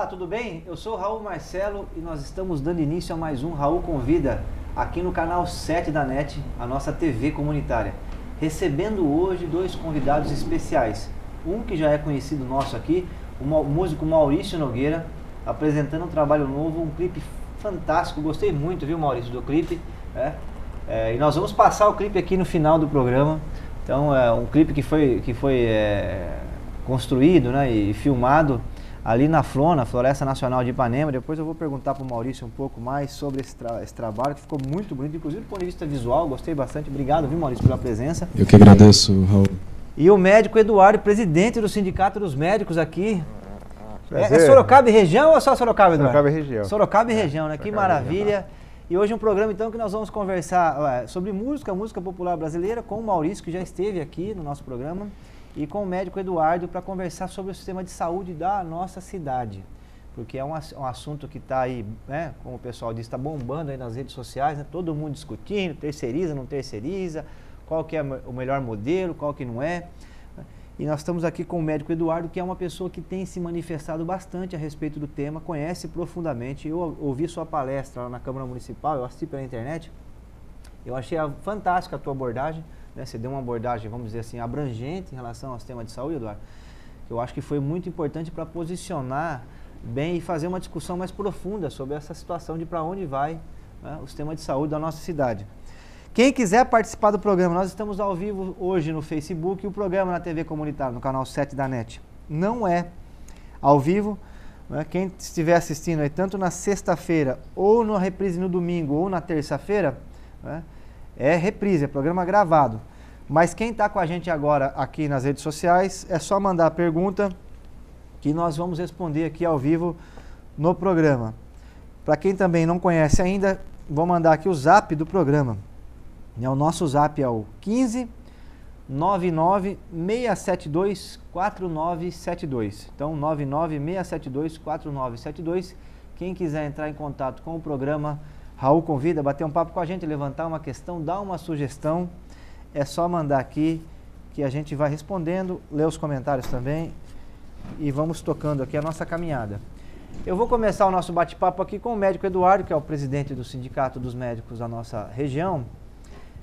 Olá, tudo bem? Eu sou o Raul Marcelo e nós estamos dando início a mais um Raul Convida, aqui no canal 7 da NET, a nossa TV comunitária. Recebendo hoje dois convidados especiais. Um que já é conhecido nosso aqui, o músico Maurício Nogueira, apresentando um trabalho novo, um clipe fantástico. Gostei muito, viu, Maurício, do clipe. E nós vamos passar o clipe aqui no final do programa. Então, é um clipe que foi construído, né, e filmado ali na Flona, Floresta Nacional de Ipanema. Depois eu vou perguntar para o Maurício um pouco mais sobre esse trabalho, que ficou muito bonito, inclusive do ponto de vista visual, gostei bastante. Obrigado, viu, Maurício, pela presença. Eu que agradeço, Raul. E o médico Eduardo, presidente do Sindicato dos Médicos aqui. É Sorocaba e região ou é só Sorocaba, Eduardo? Sorocaba e região. Sorocaba e região, né? Que maravilha. E hoje um programa, então, que nós vamos conversar sobre música popular brasileira, com o Maurício, que já esteve aqui no nosso programa, e com o médico Eduardo, para conversar sobre o sistema de saúde da nossa cidade. Porque é um assunto que está aí, né, como o pessoal diz, está bombando aí nas redes sociais, né, todo mundo discutindo, terceiriza, não terceiriza, qual que é o melhor modelo, qual que não é. E nós estamos aqui com o médico Eduardo, que é uma pessoa que tem se manifestado bastante a respeito do tema, conhece profundamente. Eu ouvi sua palestra lá na Câmara Municipal, eu assisti pela internet, eu achei fantástica a tua abordagem, né? Você deu uma abordagem, vamos dizer assim, abrangente em relação ao sistema de saúde, Eduardo. Eu acho que foi muito importante para posicionar bem e fazer uma discussão mais profunda sobre essa situação de para onde vai, né, o sistema de saúde da nossa cidade. Quem quiser participar do programa, nós estamos ao vivo hoje no Facebook e o programa na TV comunitária, no canal 7 da NET. Não é ao vivo, né? Quem estiver assistindo aí, tanto na sexta-feira, ou na reprise no domingo, ou na terça-feira, né, é reprise, é programa gravado. Mas quem está com a gente agora aqui nas redes sociais, é só mandar a pergunta que nós vamos responder aqui ao vivo no programa. Para quem também não conhece ainda, vou mandar aqui o zap do programa. O nosso zap é o 15 99 672 4972. Então, 99 672 4972. Quem quiser entrar em contato com o programa Raul Convida, bater um papo com a gente, levantar uma questão, dar uma sugestão, é só mandar aqui que a gente vai respondendo, ler os comentários também e vamos tocando aqui a nossa caminhada. Eu vou começar o nosso bate-papo aqui com o médico Eduardo, que é o presidente do Sindicato dos Médicos da nossa região.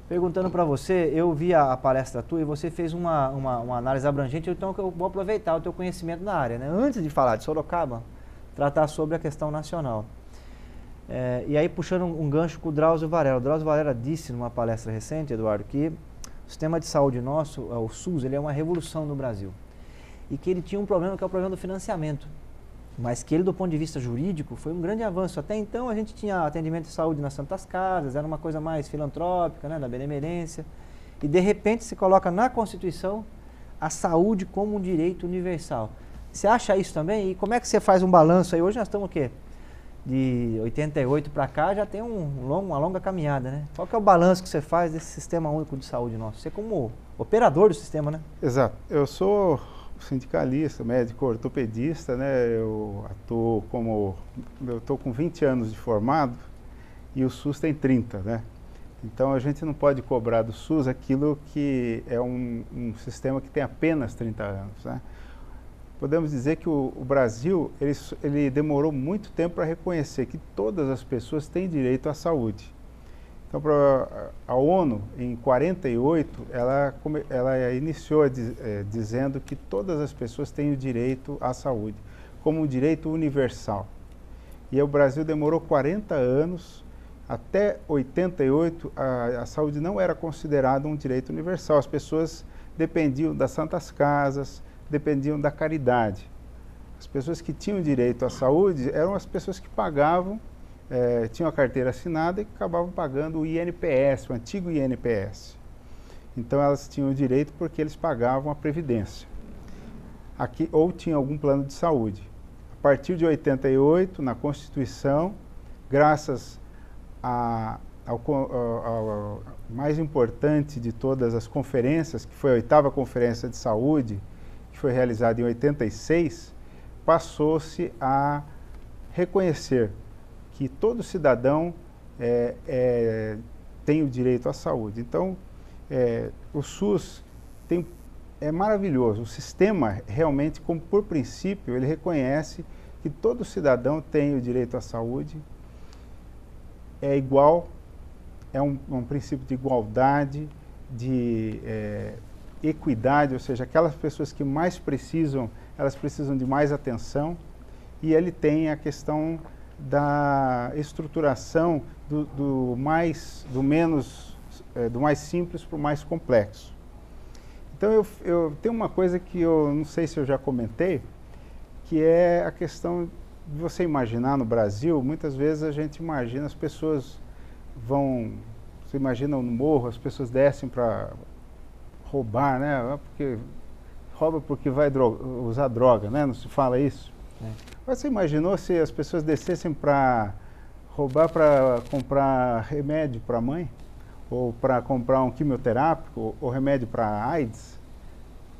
Perguntando para você, eu vi a palestra tua e você fez uma análise abrangente, então eu vou aproveitar o teu conhecimento na área, né? Antes de falar de Sorocaba, tratar sobre a questão nacional. E aí puxando um gancho com o Drauzio Varela. O Drauzio Varela disse numa palestra recente, Eduardo, que o sistema de saúde nosso, o SUS, ele é uma revolução no Brasil. E que ele tinha um problema, que é o problema do financiamento. Mas que ele, do ponto de vista jurídico, foi um grande avanço. Até então, a gente tinha atendimento de saúde nas Santas Casas, era uma coisa mais filantrópica, né, da benemerência. E, de repente, se coloca na Constituição a saúde como um direito universal. Você acha isso também? E como é que você faz um balanço aí? Hoje nós estamos o quê? De 88 para cá, já tem uma longa caminhada, né? Qual que é o balanço que você faz desse sistema único de saúde nosso? Você como operador do sistema, né? Exato. Eu sou sindicalista, médico ortopedista, né? Eu estou com 20 anos de formado e o SUS tem 30, né? Então a gente não pode cobrar do SUS aquilo que é um sistema que tem apenas 30 anos, né? Podemos dizer que o Brasil, ele demorou muito tempo para reconhecer que todas as pessoas têm direito à saúde. Então, a ONU, em 48, ela iniciou dizendo que todas as pessoas têm o direito à saúde, como um direito universal. E o Brasil demorou 40 anos, até 88, a saúde não era considerada um direito universal. As pessoas dependiam das santas casas, dependiam da caridade. As pessoas que tinham direito à saúde eram as pessoas que pagavam, tinham a carteira assinada e acabavam pagando o INPS, o antigo INPS. Então elas tinham direito porque eles pagavam a previdência. Ou tinham algum plano de saúde. A partir de 88, na Constituição, graças ao mais importante de todas as conferências, que foi a 8ª Conferência de Saúde, que foi realizada em 86, passou-se a reconhecer que todo cidadão tem o direito à saúde. Então, o SUS é maravilhoso. O sistema, realmente, como por princípio, ele reconhece que todo cidadão tem o direito à saúde, é igual, é um princípio de igualdade, de equidade, ou seja, aquelas pessoas que mais precisam, elas precisam de mais atenção, e ele tem a questão da estruturação do mais simples para o mais complexo. Então eu tenho uma coisa que eu não sei se eu já comentei, que é a questão de você imaginar no Brasil, muitas vezes a gente imagina as pessoas você imagina no morro, as pessoas descem para roubar, né? Rouba porque vai usar droga, né? Não se fala isso? Você imaginou se as pessoas descessem para roubar para comprar remédio para a mãe? Ou para comprar um quimioterápico, ou remédio para AIDS?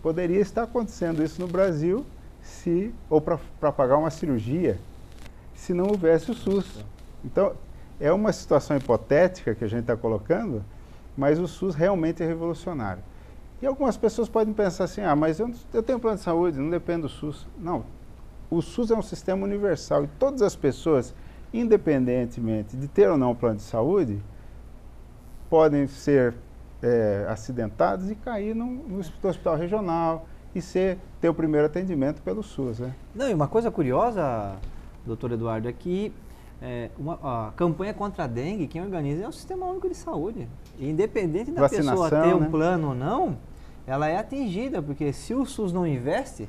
Poderia estar acontecendo isso no Brasil, ou para pagar uma cirurgia, se não houvesse o SUS. Então, é uma situação hipotética que a gente está colocando, mas o SUS realmente é revolucionário. E algumas pessoas podem pensar assim, mas eu tenho plano de saúde, não dependo do SUS. Não, o SUS é um sistema universal e todas as pessoas, independentemente de ter ou não plano de saúde, podem ser acidentados e cair no hospital regional e ter o primeiro atendimento pelo SUS. Né? Não, e uma coisa curiosa, doutor Eduardo, é que a campanha contra a dengue, quem organiza é o Sistema Único de Saúde. E independente da pessoa ter um plano ou não, ela é atingida, porque se o SUS não investe,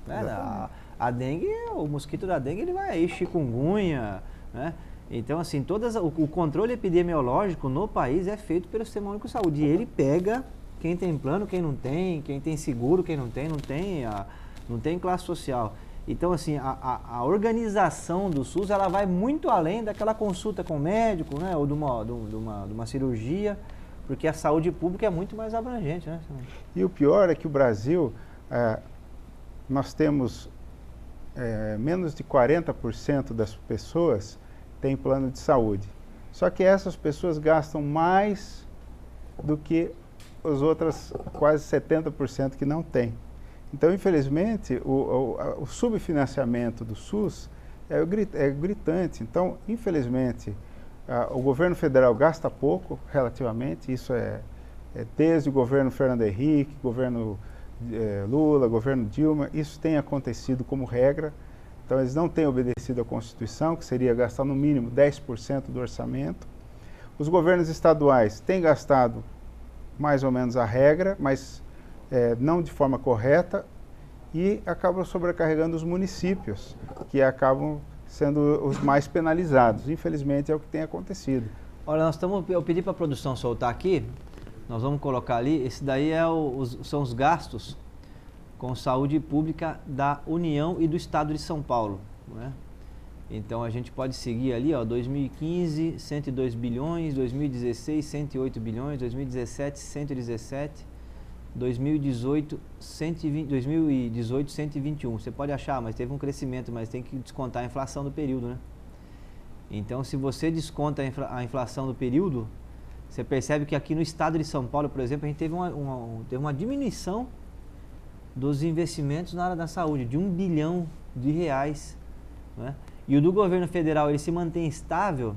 né, a dengue, o mosquito da dengue, ele vai aí, chikungunya, né? Então, assim, o controle epidemiológico no país é feito pelo Sistema Único de Saúde. E ele pega quem tem plano, quem não tem, quem tem seguro, quem não tem classe social. Então, assim, a organização do SUS, ela vai muito além daquela consulta com o médico, né, ou de uma cirurgia, porque a saúde pública é muito mais abrangente, né? E o pior é que o Brasil, nós temos menos de 40% das pessoas tem plano de saúde. Só que essas pessoas gastam mais do que as outras quase 70% que não têm. Então, infelizmente, o subfinanciamento do SUS é gritante. Então, infelizmente, o governo federal gasta pouco, relativamente. Isso desde o governo Fernando Henrique, governo Lula, governo Dilma, isso tem acontecido como regra. Então, eles não têm obedecido à Constituição, que seria gastar no mínimo 10% do orçamento. Os governos estaduais têm gastado mais ou menos a regra, mas não de forma correta, e acabam sobrecarregando os municípios, que acabam sendo os mais penalizados. Infelizmente, é o que tem acontecido. Olha, eu pedi para a produção soltar aqui, nós vamos colocar ali, esse daí são os gastos com saúde pública da União e do Estado de São Paulo, né? Então a gente pode seguir ali, 2015, 102 bilhões, 2016, 108 bilhões, 2017, 117, 2018, 121. Você pode achar, mas teve um crescimento, mas tem que descontar a inflação do período, né? Então, se você desconta a inflação do período, você percebe que aqui no Estado de São Paulo, por exemplo, a gente teve uma diminuição dos investimentos na área da saúde, de R$1 bilhão, né? E o do governo federal, ele se mantém estável,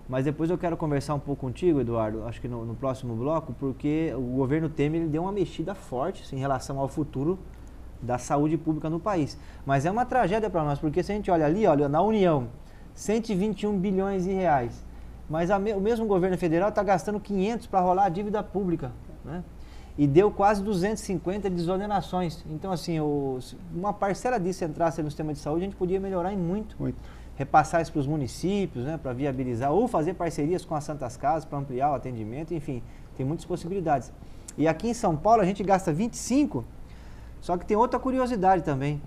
mas depois eu quero conversar um pouco contigo, Eduardo, acho que no próximo bloco, porque o governo Temer ele deu uma mexida forte assim, em relação ao futuro da saúde pública no país. Mas é uma tragédia para nós, porque se a gente olha ali, na União, 121 bilhões de reais, mas o mesmo governo federal está gastando 500 para rolar a dívida pública, né? E deu quase 250 de desonerações. Então, assim, uma parcela disso entrasse no sistema de saúde, a gente podia melhorar em muito. Repassar isso para os municípios, né, para viabilizar, ou fazer parcerias com as Santas Casas para ampliar o atendimento, enfim, tem muitas possibilidades. E aqui em São Paulo a gente gasta 25, só que tem outra curiosidade também.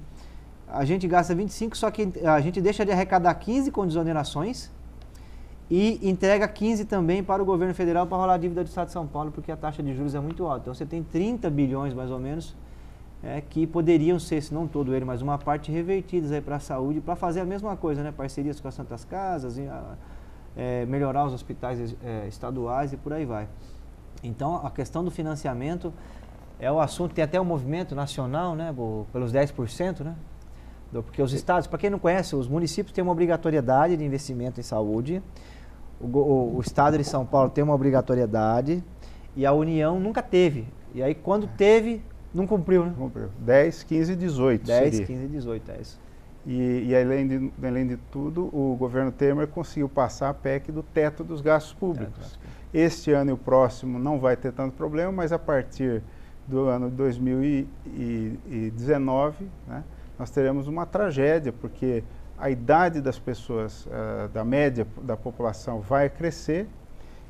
A gente gasta 25, só que a gente deixa de arrecadar 15 com desonerações, e entrega 15 também para o governo federal para rolar a dívida do Estado de São Paulo, porque a taxa de juros é muito alta. Então você tem 30 bilhões mais ou menos que poderiam ser, se não todo ele, mas uma parte revertidas aí para a saúde, para fazer a mesma coisa, né? Parcerias com as Santas Casas, melhorar os hospitais estaduais e por aí vai. Então a questão do financiamento é o assunto, tem até um movimento nacional, né? Pelos 10%, né? Porque os estados, para quem não conhece, os municípios têm uma obrigatoriedade de investimento em saúde, o estado de São Paulo tem uma obrigatoriedade e a União nunca teve. E aí quando teve, não cumpriu, né? Cumpriu. 10, 15 e 18 10, seria. 15 e 18, é isso. E além de tudo, o governo Temer conseguiu passar a PEC do teto dos gastos públicos. Este ano e o próximo não vai ter tanto problema, mas a partir do ano de 2019, né, nós teremos uma tragédia, porque a idade das pessoas, da média da população, vai crescer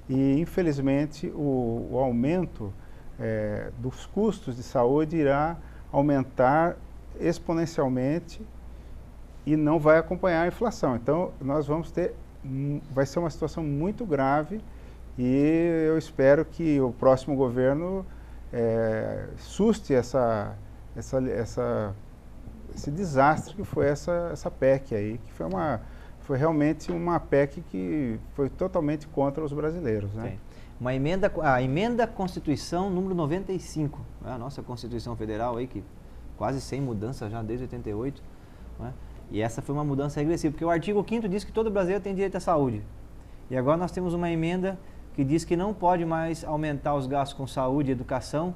e, infelizmente, o aumento dos custos de saúde irá aumentar exponencialmente e não vai acompanhar a inflação. Então, nós vamos ter, vai ser uma situação muito grave e eu espero que o próximo governo suste esse desastre que foi essa PEC aí, que foi realmente uma PEC que foi totalmente contra os brasileiros, né? A emenda à Constituição número 95, né? A nossa Constituição Federal aí, que quase sem mudança já desde 88, né? E essa foi uma mudança regressiva, porque o artigo 5º diz que todo brasileiro tem direito à saúde. E agora nós temos uma emenda que diz que não pode mais aumentar os gastos com saúde e educação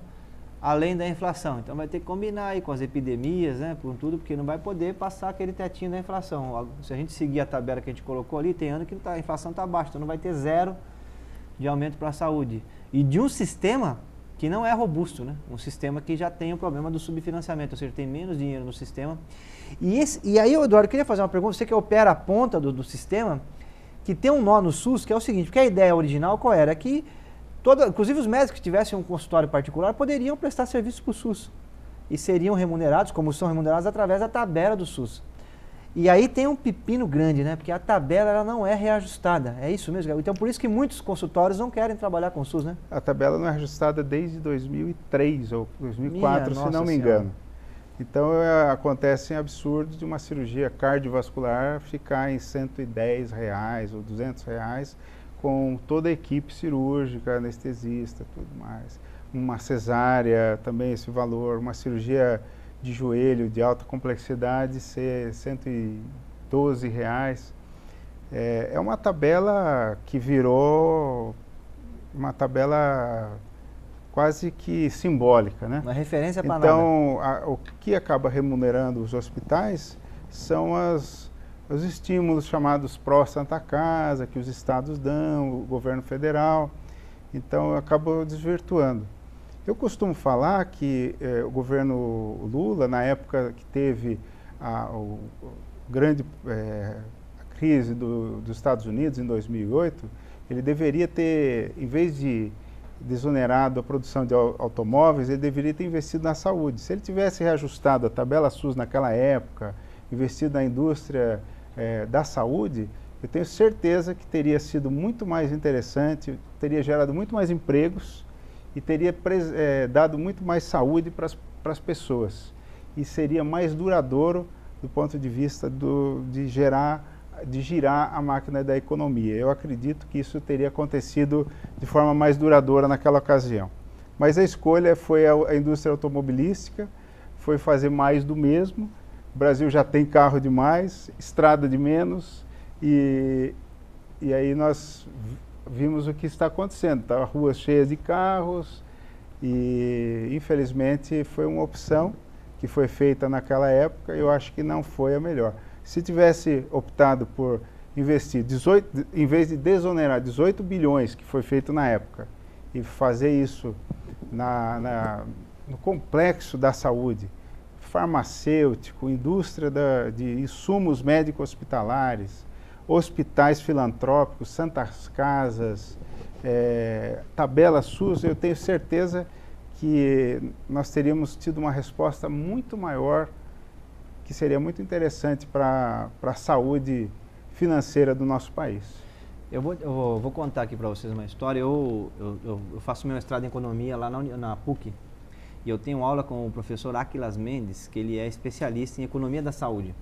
além da inflação. Então vai ter que combinar aí com as epidemias, né, com tudo, porque não vai poder passar aquele tetinho da inflação. Se a gente seguir a tabela que a gente colocou ali, tem ano que a inflação está baixa, então não vai ter zero de aumento para a saúde. E de um sistema que não é robusto, né? Um sistema que já tem o problema do subfinanciamento, ou seja, tem menos dinheiro no sistema. E aí, Eduardo, eu queria fazer uma pergunta, você que opera a ponta do sistema, que tem um nó no SUS, que é o seguinte, porque a ideia original qual era? Que, inclusive os médicos que tivessem um consultório particular poderiam prestar serviço para o SUS e seriam remunerados, como são remunerados, através da tabela do SUS. E aí tem um pepino grande, né? Porque a tabela ela não é reajustada, é isso mesmo? Então por isso que muitos consultórios não querem trabalhar com o SUS, né? A tabela não é ajustada desde 2003 ou 2004, se não me engano. Então acontecem absurdos de uma cirurgia cardiovascular ficar em R$110 ou R$200 com toda a equipe cirúrgica, anestesista, tudo mais. Uma cesárea também esse valor, uma cirurgia de joelho de alta complexidade ser R$112. É uma tabela que virou uma tabela quase que simbólica, né? Uma referência para nada. Então, o que acaba remunerando os hospitais são os estímulos chamados pró-Santa Casa, que os estados dão, o governo federal. Então, acabou desvirtuando. Eu costumo falar que o governo Lula, na época que teve a crise dos Estados Unidos, em 2008, ele deveria ter, em vez de desonerado a produção de automóveis, ele deveria ter investido na saúde. Se ele tivesse reajustado a tabela SUS naquela época, investido na indústria da saúde, eu tenho certeza que teria sido muito mais interessante, teria gerado muito mais empregos e teria dado muito mais saúde para as pessoas. E seria mais duradouro do ponto de vista de girar a máquina da economia. Eu acredito que isso teria acontecido de forma mais duradoura naquela ocasião. Mas a escolha foi a indústria automobilística, foi fazer mais do mesmo. O Brasil já tem carro demais, estrada de menos, e aí nós vimos o que está acontecendo. Tá, ruas cheias de carros e, infelizmente, foi uma opção que foi feita naquela época. Eu acho que não foi a melhor. Se tivesse optado por investir em vez de desonerar 18 bilhões, que foi feito na época, e fazer isso no complexo da saúde, farmacêutico, indústria de insumos médico-hospitalares, hospitais filantrópicos, santas casas, tabela SUS, eu tenho certeza que nós teríamos tido uma resposta muito maior, que seria muito interessante para a saúde financeira do nosso país. Eu vou contar aqui para vocês uma história. Eu faço meu mestrado em economia lá na PUC, e eu tenho aula com o professor Aquilas Mendes, que ele é especialista em economia da saúde.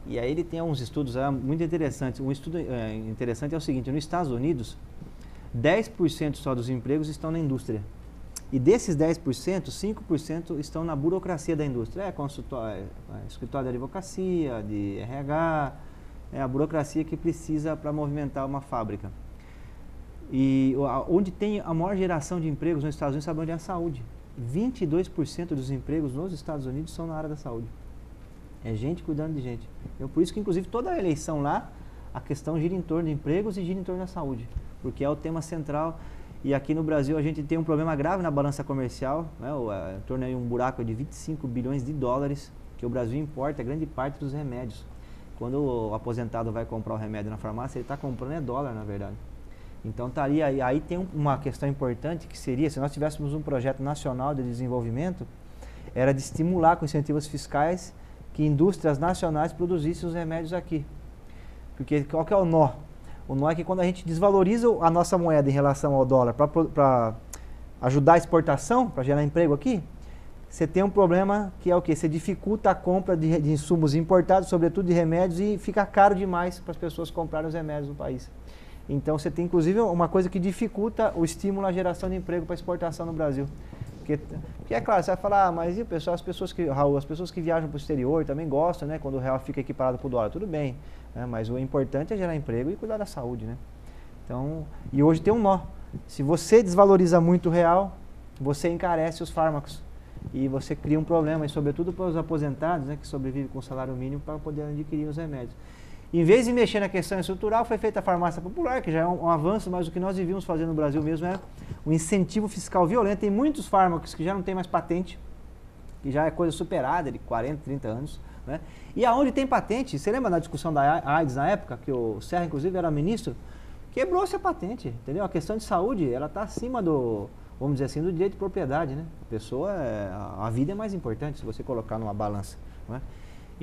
E aí ele tem alguns estudos muito interessantes. Um estudo interessante é o seguinte: nos Estados Unidos, 10% só dos empregos estão na indústria. E desses 10%, 5% estão na burocracia da indústria. Escritório de advocacia, de RH, a burocracia que precisa para movimentar uma fábrica. E onde tem a maior geração de empregos nos Estados Unidos, sabe onde é a saúde? 22% dos empregos nos Estados Unidos são na área da saúde. É gente cuidando de gente. Então, por isso que, inclusive, toda a eleição lá, a questão gira em torno de empregos e gira em torno da saúde, porque é o tema central. E aqui no Brasil a gente tem um problema grave na balança comercial, né? Em torno de um buraco de 25 bilhões de dólares que o Brasil importa grande parte dos remédios. Quando o aposentado vai comprar o remédio na farmácia, ele está comprando dólar, na verdade. Então estaria aí tem uma questão importante que seria, se nós tivéssemos um projeto nacional de desenvolvimento, era de estimular com incentivos fiscais que indústrias nacionais produzissem os remédios aqui. Porque qual que é o nó? O nó é que quando a gente desvaloriza a nossa moeda em relação ao dólar para ajudar a exportação, para gerar emprego aqui, você tem um problema que é o quê? Você dificulta a compra de insumos importados, sobretudo de remédios, e fica caro demais para as pessoas comprarem os remédios no país. Então você tem inclusive uma coisa que dificulta o estímulo à geração de emprego para exportação no Brasil. Porque é claro, você vai falar, mas e o pessoal, as pessoas que viajam para o exterior também gostam, né, quando o real fica equiparado com o dólar, tudo bem, né, mas o importante é gerar emprego e cuidar da saúde, né? Então, e hoje tem um nó. Se você desvaloriza muito o real, você encarece os fármacos e você cria um problema, e sobretudo para os aposentados, né, que sobrevivem com o salário mínimo para poder adquirir os remédios. Em vez de mexer na questão estrutural, foi feita a farmácia popular, que já é um avanço, mas o que nós devíamos fazer no Brasil mesmo é um incentivo fiscal violento. Tem muitos fármacos que já não tem mais patente, que já é coisa superada de 40, 30 anos. Né? E aonde tem patente, você lembra da discussão da AIDS na época, que o Serra, inclusive, era ministro? Quebrou-se a patente, entendeu? A questão de saúde, ela está acima do, vamos dizer assim, do direito de propriedade, né? A vida é mais importante se você colocar numa balança, não é?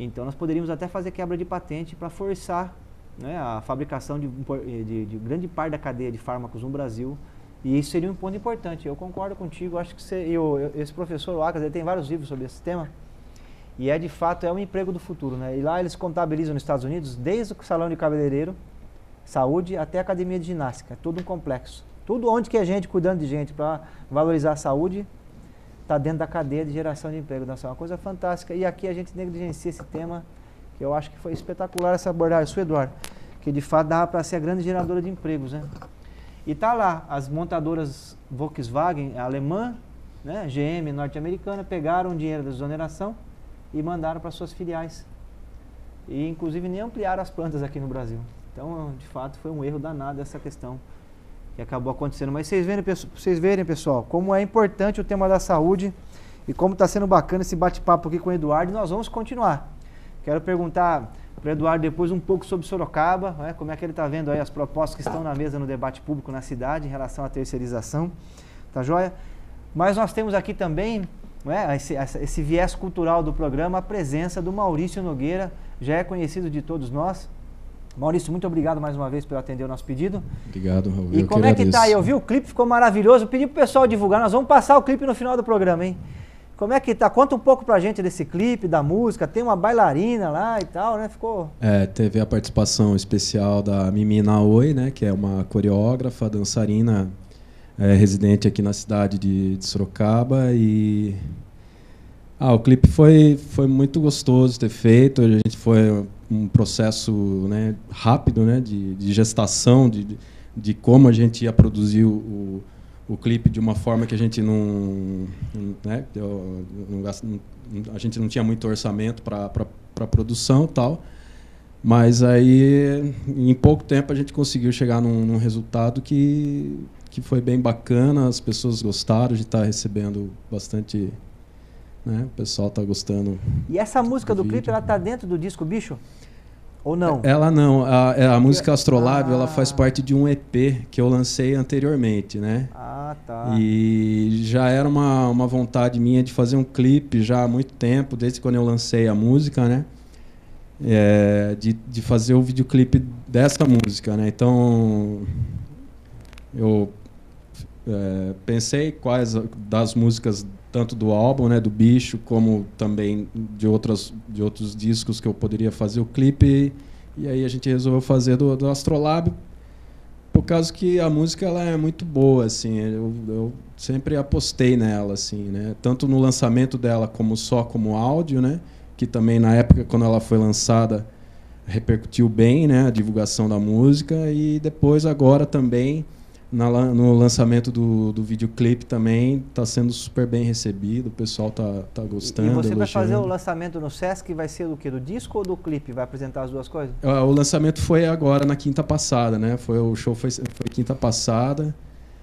Então nós poderíamos até fazer quebra de patente para forçar, né, a fabricação de grande parte da cadeia de fármacos no Brasil, e isso seria um ponto importante. Eu concordo contigo, acho que esse professor Wacas, ele tem vários livros sobre esse tema, e de fato é um emprego do futuro, né? E lá eles contabilizam nos Estados Unidos, desde o salão de cabeleireiro, saúde, até a academia de ginástica, é tudo um complexo. Tudo onde que é gente cuidando de gente para valorizar a saúde, está dentro da cadeia de geração de emprego. É uma coisa fantástica. E aqui a gente negligencia esse tema, que eu acho que foi espetacular essa abordagem sua, Eduardo, que de fato dava para ser a grande geradora de empregos, né? E tá lá, as montadoras Volkswagen, alemã, né, GM norte-americana, pegaram o dinheiro da exoneração e mandaram para suas filiais. E inclusive nem ampliaram as plantas aqui no Brasil. Então, de fato, foi um erro danado essa questão que acabou acontecendo. Mas vocês verem, pessoal, como é importante o tema da saúde e como está sendo bacana esse bate-papo aqui com o Eduardo. E nós vamos continuar. Quero perguntar para o Eduardo depois um pouco sobre Sorocaba, né, como é que ele está vendo aí as propostas que estão na mesa no debate público na cidade em relação à terceirização. Tá joia? Mas nós temos aqui também, né, esse viés cultural do programa, a presença do Maurício Nogueira, já é conhecido de todos nós. Maurício, muito obrigado mais uma vez por atender o nosso pedido. Obrigado, Raul. E como é que tá aí? Eu vi o clipe, ficou maravilhoso. Pedi pro pessoal divulgar, nós vamos passar o clipe no final do programa, hein? Como é que tá? Conta um pouco pra gente desse clipe, da música. Tem uma bailarina lá e tal, né? Ficou... teve a participação especial da Mimi Naoi, né? Que é uma coreógrafa, dançarina, residente aqui na cidade de Sorocaba. E... o clipe foi muito gostoso ter feito. A gente foi um processo, né, rápido, né, de gestação, de como a gente ia produzir o clipe de uma forma que a gente né, a gente não tinha muito orçamento para produção e tal, mas aí em pouco tempo a gente conseguiu chegar num resultado que foi bem bacana, as pessoas gostaram, a gente está recebendo bastante... Né? O pessoal está gostando. E essa música do clipe, ela está dentro do disco Bicho? Ou não? Ela não. A música Astrolábio, ela faz parte de um EP que eu lancei anteriormente, né? Ah, tá. E já era uma vontade minha de fazer um clipe já há muito tempo, desde quando eu lancei a música, né? De fazer o videoclipe dessa música, né? Então, eu pensei quais das músicas, tanto do álbum, né, do Bicho, como também de outros discos que eu poderia fazer o clipe, e aí a gente resolveu fazer do Astrolábio, por causa que a música ela é muito boa, assim, eu sempre apostei nela, assim, né? Tanto no lançamento dela como áudio, né? Que também na época quando ela foi lançada repercutiu bem, né? A divulgação da música, e depois agora também no lançamento do videoclipe também está sendo super bem recebido, o pessoal tá gostando. E você vai fazer elogiando. o lançamento no Sesc, vai ser do quê? Do disco ou do clipe? Vai apresentar as duas coisas? O lançamento foi agora na quinta passada, né? O show foi quinta passada,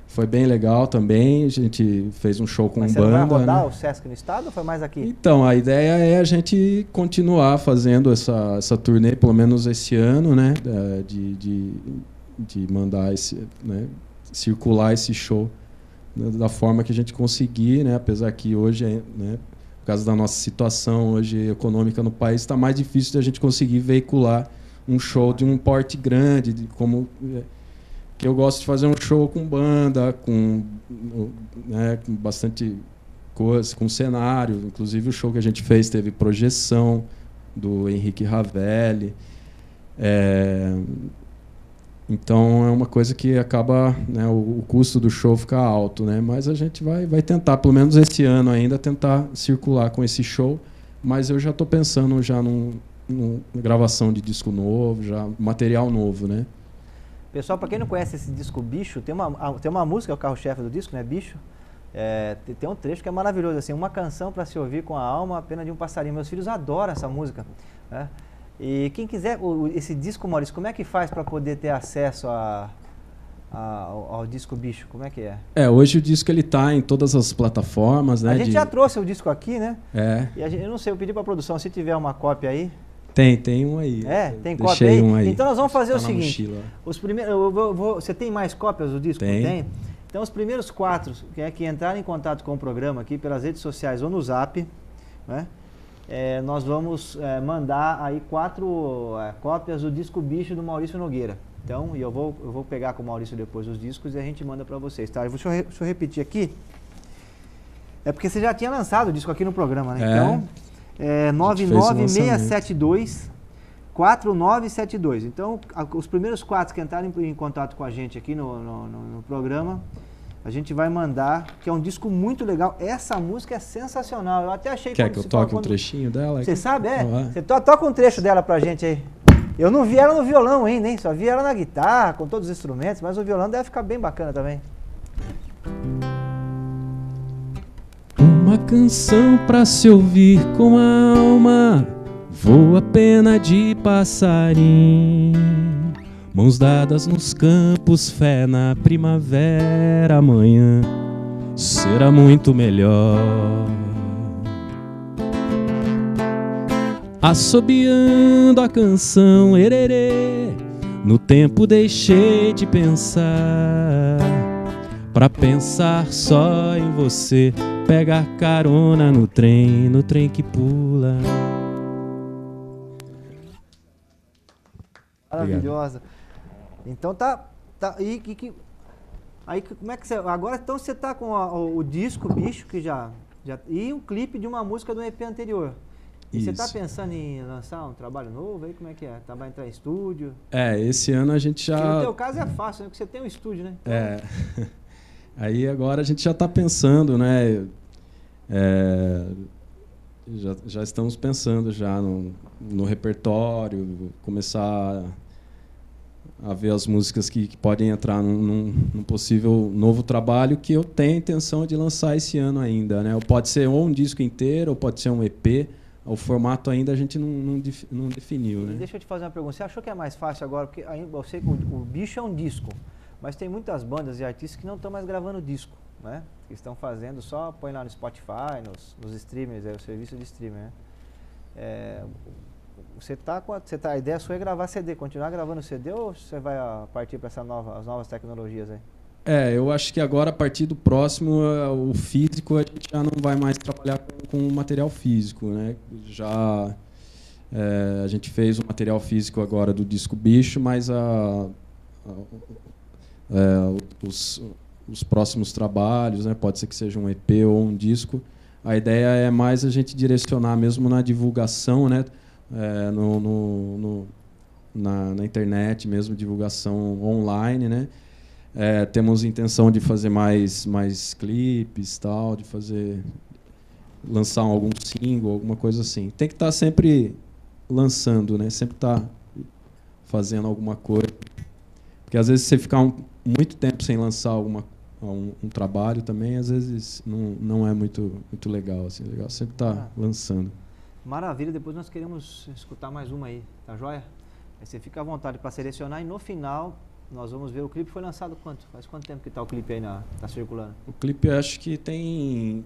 foi bem legal também. A gente fez um show com Mas banda. Você vai rodar, né? o Sesc no estado ou foi mais aqui? Então, a ideia é a gente continuar fazendo essa turnê, pelo menos esse ano, né? De mandar né? Circular esse show da forma que a gente conseguir, né? Apesar que hoje, né? Por causa da nossa situação hoje econômica no país, está mais difícil de a gente conseguir veicular um show de um porte grande, que eu gosto de fazer um show com banda, né? Com bastante coisa, com cenário. Inclusive o show que a gente fez teve projeção do Henrique Ravelli. Então é uma coisa que acaba, né, o custo do show fica alto, né? Mas a gente vai tentar, pelo menos esse ano ainda, tentar circular com esse show. Mas eu já estou pensando já numa gravação de disco novo, já material novo, né? Pessoal, para quem não conhece esse disco Bicho, tem uma música, é o carro-chefe do disco, né? Bicho. Tem um trecho que é maravilhoso, assim, uma canção para se ouvir com a alma, a pena de um passarinho. Meus filhos adoram essa música, né? E quem quiser esse disco, Maurício, como é que faz para poder ter acesso ao disco Bicho? Como é que é? Hoje o disco ele tá em todas as plataformas, né? A gente já trouxe o disco aqui, né? E eu não sei, eu pedi para a produção, se tiver uma cópia aí. Tem um aí. Tem Deixei cópia aí? Um aí. Então nós vamos fazer tá o seguinte. Os primeiros, você tem mais cópias do disco? Tem. Então os primeiros 4 que entrarem em contato com o programa aqui pelas redes sociais ou no Zap, né? Nós vamos mandar aí 4 cópias do disco Bicho do Maurício Nogueira. Então, eu vou pegar com o Maurício depois os discos e a gente manda para vocês, tá? Deixa eu repetir aqui. É porque você já tinha lançado o disco aqui no programa, né? Então, 99672 4972. Então, os primeiros 4 que entrarem em contato com a gente aqui no programa, a gente vai mandar, que é um disco muito legal. Essa música é sensacional. Eu até achei... Quer que eu toque um trechinho dela? Você sabe, Você toca um trecho dela pra gente aí. Eu não vi ela no violão ainda, hein? Só vi ela na guitarra, com todos os instrumentos, mas o violão deve ficar bem bacana também. Uma canção pra se ouvir com a alma, voa pena de passarinho. Mãos dadas nos campos, fé na primavera, amanhã será muito melhor. Assobiando a canção, ererê, no tempo deixei de pensar, pra pensar só em você, pegar carona no trem que pula. Maravilhosa. Então aí como é que você... Agora então você tá com o disco Bicho, que já e o clipe de uma música do EP anterior. E você tá pensando em lançar um trabalho novo aí? Como é que é? Vai entrar em estúdio? Esse ano a gente já... Porque no teu caso é fácil, né? Porque você tem um estúdio, né? Então... Aí agora a gente já tá pensando, né? Já estamos pensando já no repertório, começar a ver as músicas que podem entrar num possível novo trabalho que eu tenho a intenção de lançar esse ano ainda, né? Pode ser ou um disco inteiro, ou pode ser um EP. O formato ainda a gente não definiu, né? Deixa eu te fazer uma pergunta. Você achou que é mais fácil agora? Porque eu sei que o Bicho é um disco, mas tem muitas bandas e artistas que não estão mais gravando disco, né? Que estão fazendo só, põe lá no Spotify, nos streamers, o serviço de streamer, né? A ideia sua é gravar CD, continuar gravando CD, ou você vai partir para as novas tecnologias aí? Eu acho que agora, a partir do próximo, o físico, a gente já não vai mais trabalhar com material físico, né? A gente fez o material físico agora do disco Bicho, mas os próximos trabalhos, né? Pode ser que seja um EP ou um disco. A ideia é mais a gente direcionar mesmo na divulgação, né? Na internet mesmo, divulgação online, né? Temos intenção de fazer mais clipes, tal, de lançar algum single, alguma coisa assim. Tem que estar sempre lançando, né? Sempre estar fazendo alguma coisa. Porque às vezes você ficar muito tempo sem lançar um trabalho também, às vezes não é muito legal. Assim, legal sempre estar lançando. Maravilha, depois nós queremos escutar mais uma aí, tá joia? Aí você fica à vontade para selecionar e no final nós vamos ver o clipe. Foi lançado quanto? Faz quanto tempo que está o clipe aí tá circulando? O clipe acho que tem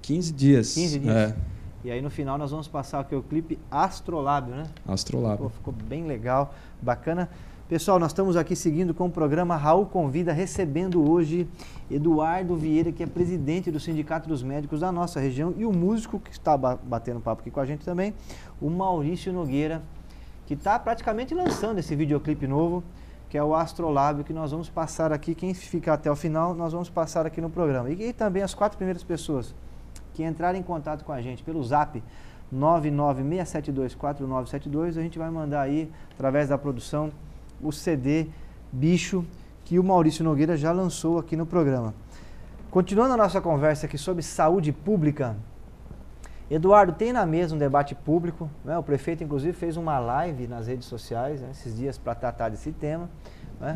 15 dias. 15 dias? E aí no final nós vamos passar aqui o clipe Astrolábio, né? Astrolábio. Ficou bem legal, bacana. Pessoal, nós estamos aqui seguindo com o programa Raul Convida, recebendo hoje Eduardo Vieira, que é presidente do Sindicato dos Médicos da nossa região, e o músico que está batendo papo aqui com a gente também, o Maurício Nogueira, que está praticamente lançando esse videoclipe novo, que é o Astrolábio, que nós vamos passar aqui. Quem ficar até o final, nós vamos passar aqui no programa. E também as 4 primeiras pessoas que entrarem em contato com a gente pelo zap 996724972, a gente vai mandar aí, através da produção, o CD Bicho, que o Maurício Nogueira já lançou aqui no programa. Continuando a nossa conversa aqui sobre saúde pública, Eduardo, tem na mesa um debate público, né? O prefeito inclusive fez uma live nas redes sociais, né, esses dias para tratar desse tema, né?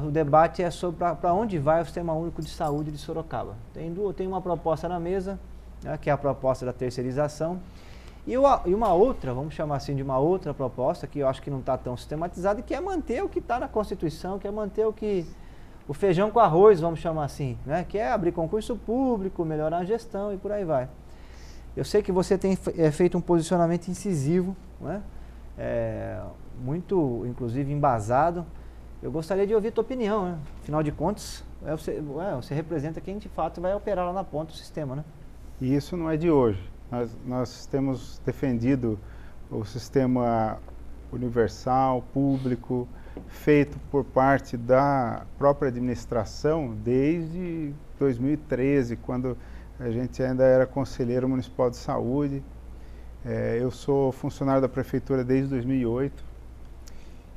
O debate é sobre para onde vai o Sistema Único de Saúde de Sorocaba. Tem uma proposta na mesa, né, que é a proposta da terceirização, e uma outra, vamos chamar assim de uma outra proposta, que eu acho que não está tão sistematizada, que é manter o que está na Constituição, que é manter o feijão com arroz, vamos chamar assim, né? Que é abrir concurso público, melhorar a gestão e por aí vai. Eu sei que você tem feito um posicionamento incisivo, né? Muito, inclusive, embasado. Eu gostaria de ouvir a tua opinião, né? Afinal de contas, você representa quem de fato vai operar lá na ponta do sistema, né? E isso não é de hoje. Nós temos defendido o sistema universal, público, feito por parte da própria administração desde 2013, quando a gente ainda era conselheiro municipal de saúde. Eu sou funcionário da prefeitura desde 2008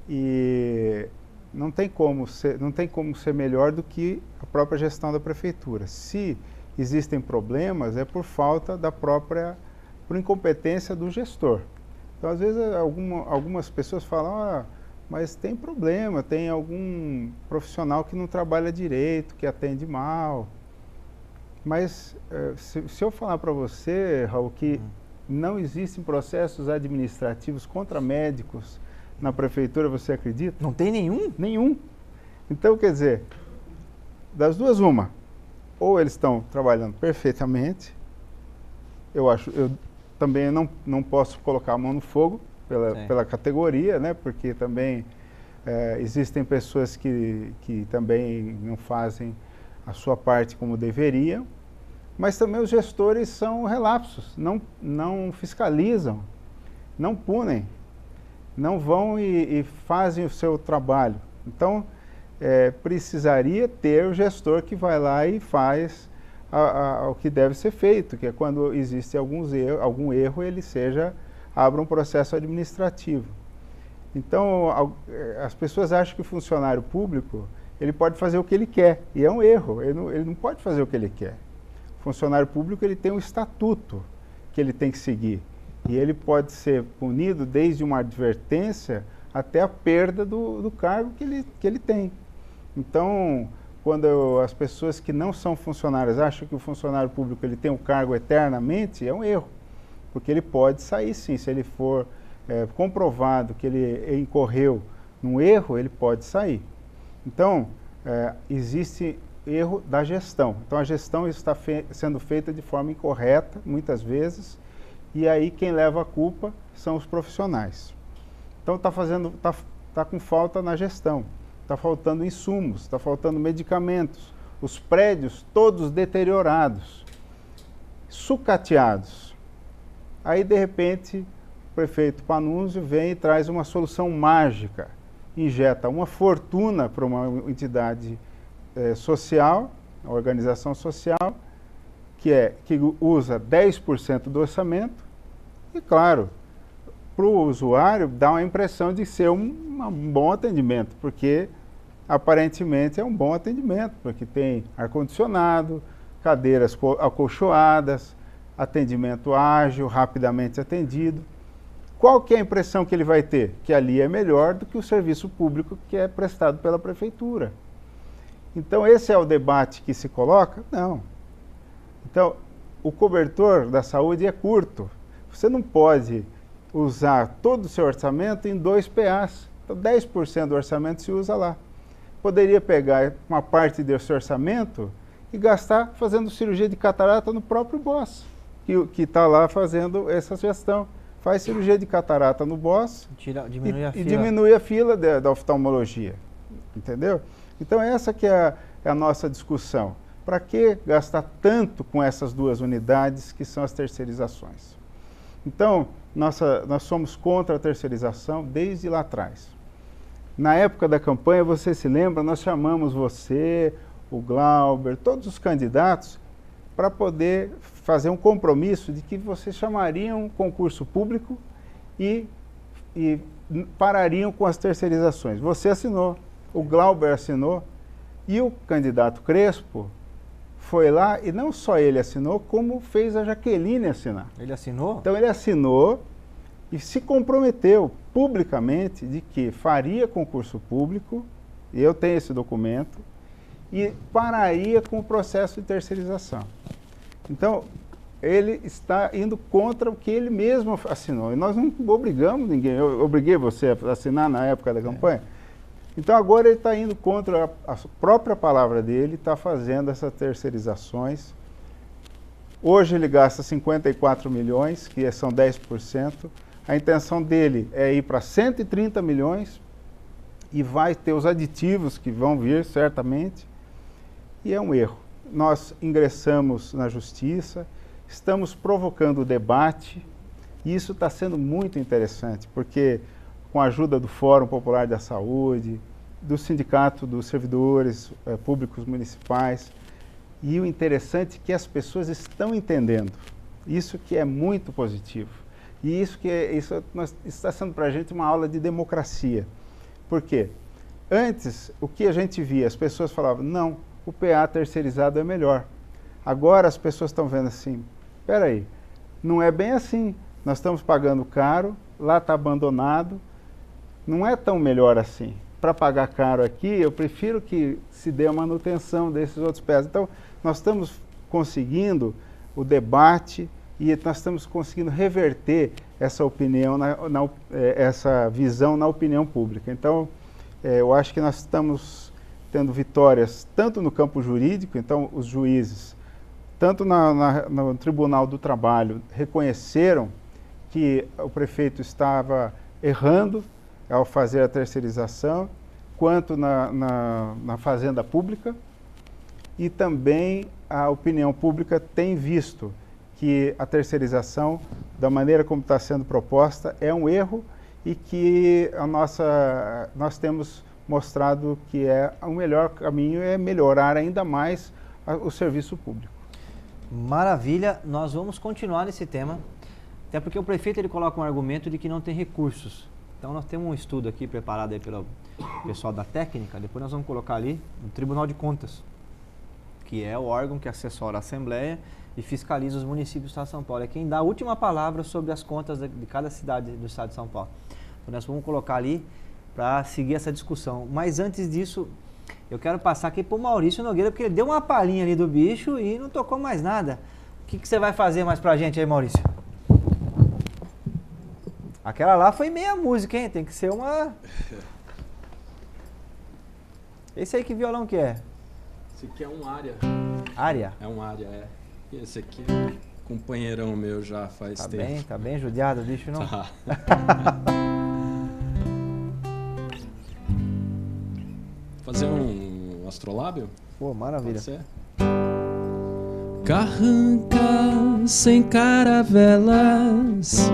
e não tem como ser melhor do que a própria gestão da prefeitura. Se existem problemas, é por falta por incompetência do gestor. Então, às vezes, algumas pessoas falam, mas tem problema, tem algum profissional que não trabalha direito, que atende mal. Mas, se eu falar para você, Raul, que não existem processos administrativos contra médicos na prefeitura, você acredita? Não tem nenhum? Nenhum. Então, quer dizer, das duas, uma. Ou eles estão trabalhando perfeitamente, eu também não posso colocar a mão no fogo pela categoria, né? Porque também existem pessoas que também não fazem a sua parte como deveriam, mas também os gestores são relapsos, não fiscalizam, não punem, não vão e fazem o seu trabalho. Então, precisaria ter o gestor que vai lá e faz o que deve ser feito, que é quando existe algum erro, ele abra um processo administrativo. Então, as pessoas acham que o funcionário público, ele pode fazer o que ele quer, e é um erro, ele não pode fazer o que ele quer. O funcionário público, ele tem um estatuto que ele tem que seguir, e ele pode ser punido desde uma advertência até a perda do cargo que ele tem. Então, quando as pessoas que não são funcionárias acham que o funcionário público ele tem um cargo eternamente, é um erro, porque ele pode sair sim, se ele for comprovado que ele incorreu num erro, ele pode sair. Então, existe erro da gestão. Então, a gestão está sendo feita de forma incorreta, muitas vezes, e aí quem leva a culpa são os profissionais. Então, está com falta na gestão. Está faltando insumos, está faltando medicamentos, os prédios todos deteriorados, sucateados. Aí, de repente, o prefeito Panunzio vem e traz uma solução mágica, injeta uma fortuna para uma entidade social, uma organização social, que usa 10% do orçamento, e claro, para o usuário dá uma impressão de ser um bom atendimento, porque aparentemente é um bom atendimento, porque tem ar-condicionado, cadeiras acolchoadas, atendimento ágil, rapidamente atendido. Qual que é a impressão que ele vai ter? Que ali é melhor do que o serviço público que é prestado pela prefeitura. Então, esse é o debate que se coloca? Não. Então, o cobertor da saúde é curto. Você não pode usar todo o seu orçamento em 2 PAs. Então, 10% do orçamento se usa lá. Poderia pegar uma parte desse orçamento e gastar fazendo cirurgia de catarata no próprio boss, que está lá fazendo essa gestão. Faz cirurgia de catarata no boss e diminui a fila da oftalmologia. Entendeu? Então, essa que é a nossa discussão. Para que gastar tanto com essas 2 unidades que são as terceirizações? Então, nós somos contra a terceirização desde lá atrás. Na época da campanha, você se lembra, nós chamamos você, o Glauber, todos os candidatos, para poder fazer um compromisso de que vocês chamariam um concurso público e parariam com as terceirizações. Você assinou, o Glauber assinou, e o candidato Crespo foi lá, e não só ele assinou, como fez a Jaqueline assinar. Ele assinou? Então ele assinou e se comprometeu publicamente de que faria concurso público, e eu tenho esse documento, e pararia com o processo de terceirização. Então, ele está indo contra o que ele mesmo assinou. E nós não obrigamos ninguém. Eu obriguei você a assinar na época da campanha. Então, agora ele está indo contra a própria palavra dele, está fazendo essas terceirizações. Hoje ele gasta 54 milhões, que são 10%. A intenção dele é ir para 130 milhões e vai ter os aditivos que vão vir, certamente. E é um erro. Nós ingressamos na justiça, estamos provocando o debate, e isso está sendo muito interessante, porque com a ajuda do Fórum Popular da Saúde, do Sindicato dos Servidores Públicos Municipais, e o interessante é que as pessoas estão entendendo, isso que é muito positivo, e isso está sendo para a gente uma aula de democracia. Por quê? Antes, o que a gente via, as pessoas falavam, não, o PA terceirizado é melhor. Agora as pessoas estão vendo assim, espera aí, não é bem assim, nós estamos pagando caro, lá está abandonado, não é tão melhor assim. Para pagar caro aqui, eu prefiro que se dê a manutenção desses outros PAs. Então, nós estamos conseguindo o debate e nós estamos conseguindo reverter essa opinião, essa visão na opinião pública. Então, eu acho que nós estamos tendo vitórias tanto no campo jurídico, então os juízes, tanto no Tribunal do Trabalho, reconheceram que o prefeito estava errando ao fazer a terceirização, quanto na Fazenda Pública, e também a opinião pública tem visto que a terceirização, da maneira como está sendo proposta, é um erro e que nós temos mostrado que o melhor caminho é melhorar ainda mais o serviço público. Maravilha, nós vamos continuar nesse tema, até porque o prefeito ele coloca um argumento de que não tem recursos. Então nós temos um estudo aqui preparado aí pelo pessoal da técnica, depois nós vamos colocar ali no Tribunal de Contas, que é o órgão que assessora a Assembleia e fiscaliza os municípios do Estado de São Paulo. É quem dá a última palavra sobre as contas de cada cidade do Estado de São Paulo. Então nós vamos colocar ali para seguir essa discussão. Mas antes disso, eu quero passar aqui para o Maurício Nogueira, porque ele deu uma palhinha ali do bicho e não tocou mais nada. O que você vai fazer mais para a gente aí, Maurício? Aquela lá foi meia música, hein? Tem que ser uma... Esse aí que violão que é? Esse aqui é um área. Área? É um área, é. E esse aqui é companheirão meu já faz tempo. Tá bem judiado o bicho, não? Tá. Fazer um astrolábio? Pô, maravilha. Pode ser? Carranca sem caravelas,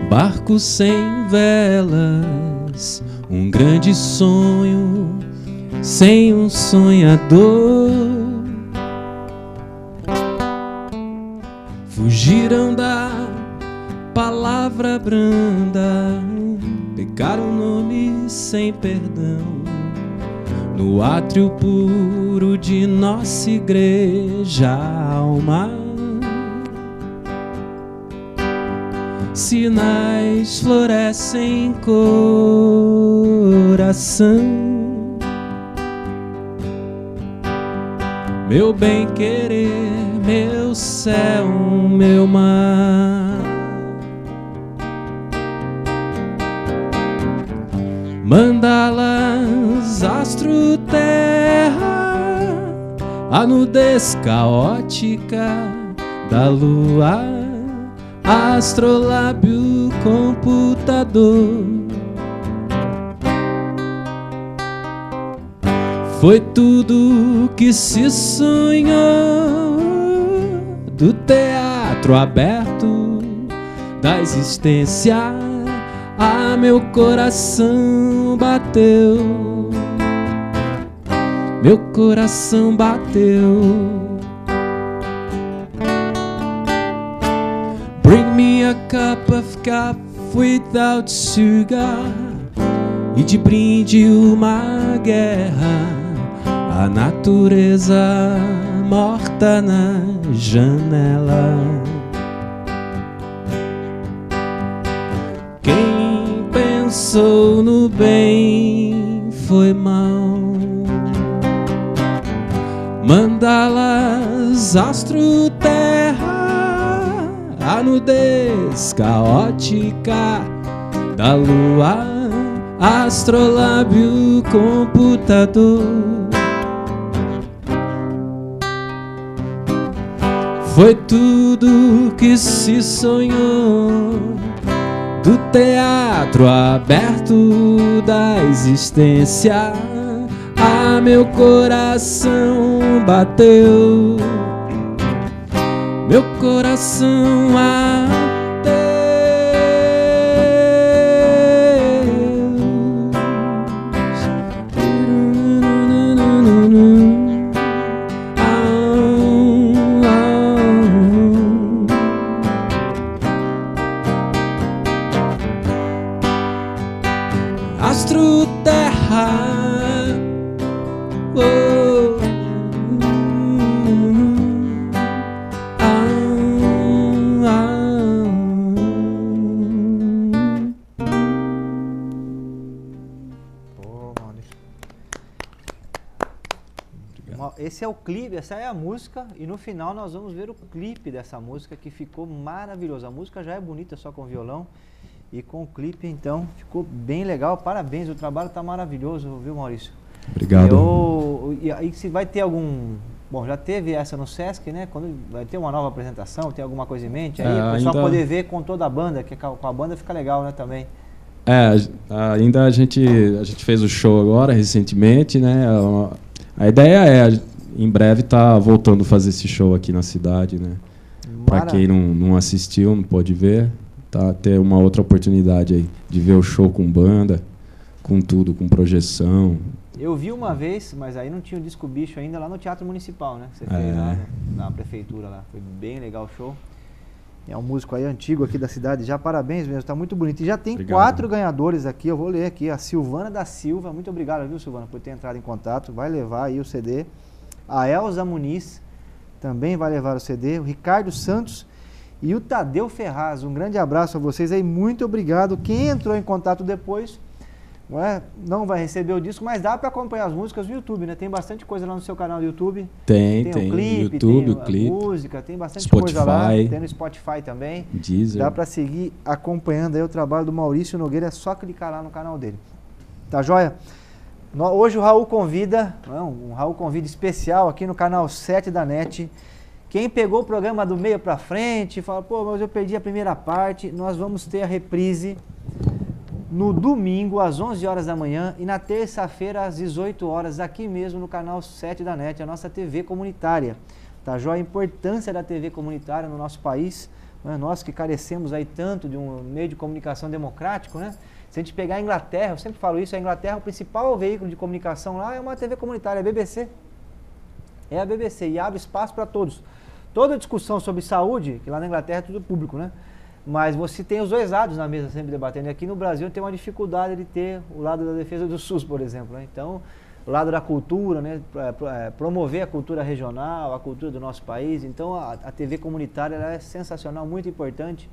barco sem velas, um grande sonho sem um sonhador. Fugiram da palavra branda, pecar um nome sem perdão, no átrio puro de nossa igreja alma. Sinais florescem em coração, meu bem-querer, meu céu, meu mar. Mandalas, astro, terra, a nudez caótica da lua, astrolábio, computador. Foi tudo que se sonhou, do teatro aberto da existência. Ah, meu coração bateu, meu coração bateu. Bring me a cup of coffee without sugar, e de brinde uma guerra, a natureza morta na janela. Quem pensou no bem foi mal. Mandalas, astro, terra, a nudez caótica da lua, astrolábio, computador. Foi tudo que se sonhou, do teatro aberto da existência. Ah, meu coração bateu, meu coração bateu. Astro, terra, oh, Esse é o clipe, essa é a música, e no final nós vamos ver o clipe dessa música, que ficou maravilhoso. A música já é bonita só com violão, e com o clipe então ficou bem legal. Parabéns, o trabalho está maravilhoso, viu, Maurício? Obrigado. E aí, se vai ter algum... Bom, já teve essa no Sesc, né? Quando vai ter uma nova apresentação, tem alguma coisa em mente? Aí o pessoal poder ver com toda a banda, que com a banda fica legal, né, também. Ainda a gente fez o show agora, recentemente, né? A ideia é, em breve, estar voltando a fazer esse show aqui na cidade, né? Para quem não assistiu, não pôde ver, ter uma outra oportunidade aí de ver o show com banda, com tudo, com projeção. Eu vi uma vez, mas aí não tinha o Disco Bicho ainda, lá no Teatro Municipal, né? Você fez lá na prefeitura lá. Foi bem legal o show. É um músico aí antigo aqui da cidade, já parabéns mesmo, tá muito bonito. E já tem 4 ganhadores aqui, eu vou ler aqui. A Silvana da Silva, muito obrigado, viu, Silvana, por ter entrado em contato. Vai levar aí o CD. A Elza Muniz também vai levar o CD. O Ricardo Santos e o Tadeu Ferraz. Um grande abraço a vocês aí, muito obrigado. Quem entrou em contato depois... não vai receber o disco, mas dá para acompanhar as músicas no YouTube, né? Tem bastante coisa lá no seu canal do YouTube. Tem o clipe, YouTube, tem o clipe, música, tem bastante Spotify, coisa lá. Tem no Spotify também. Deezer. Dá para seguir acompanhando aí o trabalho do Maurício Nogueira, é só clicar lá no canal dele. Tá joia? Hoje o Raul convida, um Raul convida especial aqui no canal 7 da NET. Quem pegou o programa do meio para frente, fala, pô, mas eu perdi a primeira parte, nós vamos ter a reprise no domingo, às 11 horas da manhã, e na terça-feira, às 18 horas, aqui mesmo no canal 7 da NET, a nossa TV comunitária. Tá joia? A importância da TV comunitária no nosso país, né? Nós que carecemos aí tanto de um meio de comunicação democrático, né? Se a gente pegar a Inglaterra, eu sempre falo isso, a Inglaterra, o principal veículo de comunicação lá é uma TV comunitária, a BBC. É a BBC, e abre espaço para todos. Toda discussão sobre saúde, que lá na Inglaterra é tudo público, né? Mas você tem os dois lados na mesa sempre debatendo. E aqui no Brasil tem uma dificuldade de ter o lado da defesa do SUS, por exemplo, né? Então, o lado da cultura, né? Promover a cultura regional, a cultura do nosso país. Então, a TV comunitária ela é sensacional, muito importante.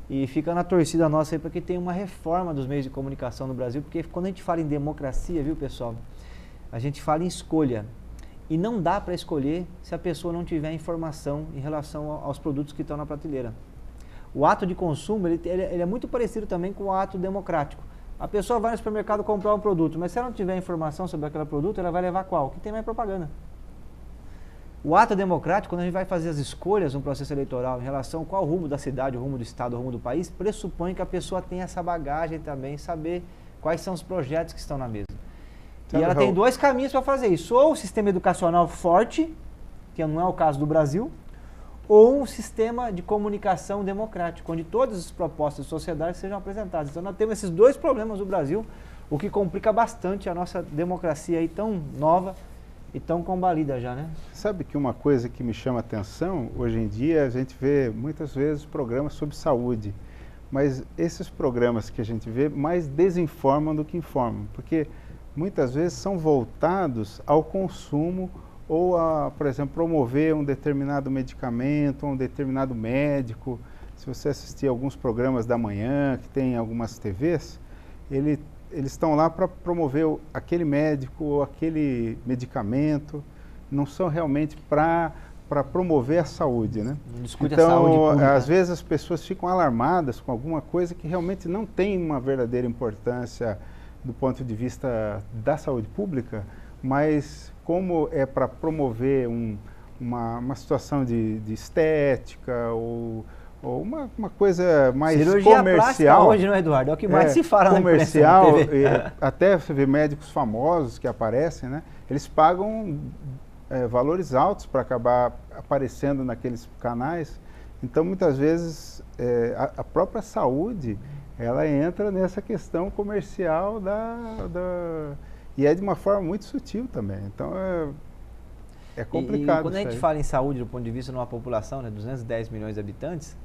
E fica na torcida nossa aí para que tenha uma reforma dos meios de comunicação no Brasil, porque quando a gente fala em democracia, viu, pessoal, a gente fala em escolha. E não dá para escolher se a pessoa não tiver informação em relação aos produtos que estão na prateleira. O ato de consumo, ele é muito parecido também com o ato democrático. A pessoa vai no supermercado comprar um produto, mas se ela não tiver informação sobre aquele produto, ela vai levar qual? Que tem mais propaganda. O ato democrático, quando a gente vai fazer as escolhas no processo eleitoral em relação a qual o rumo da cidade, o rumo do estado, o rumo do país, pressupõe que a pessoa tenha essa bagagem também, saber quais são os projetos que estão na mesa. E ela tem dois caminhos para fazer isso. Ou o sistema educacional forte, que não é o caso do Brasil, ou um sistema de comunicação democrático, onde todas as propostas de sociedade sejam apresentadas. Então nós temos esses dois problemas no Brasil, o que complica bastante a nossa democracia aí tão nova e tão combalida já, né? Sabe que uma coisa que me chama a atenção, hoje em dia a gente vê muitas vezes programas sobre saúde, mas esses programas que a gente vê mais desinformam do que informam, porque muitas vezes são voltados ao consumo ou a, por exemplo, promover um determinado medicamento, um determinado médico. Se você assistir alguns programas da manhã, que tem algumas TVs, eles estão lá para promover aquele médico ou aquele medicamento, não são realmente para promover a saúde, né? Discute então, a saúde pública. Às vezes as pessoas ficam alarmadas com alguma coisa que realmente não tem uma verdadeira importância do ponto de vista da saúde pública, mas como é para promover uma situação de estética ou uma coisa mais cirurgia comercial. Hoje, não é, Eduardo? É o que mais se fala comercial, na imprensa, até você vê médicos famosos que aparecem, né? Eles pagam valores altos para acabar aparecendo naqueles canais. Então, muitas vezes, a própria saúde ela entra nessa questão comercial e é de uma forma muito sutil também. Então é complicado. E quando a gente fala em saúde do ponto de vista de uma população, né, 210 milhões de habitantes,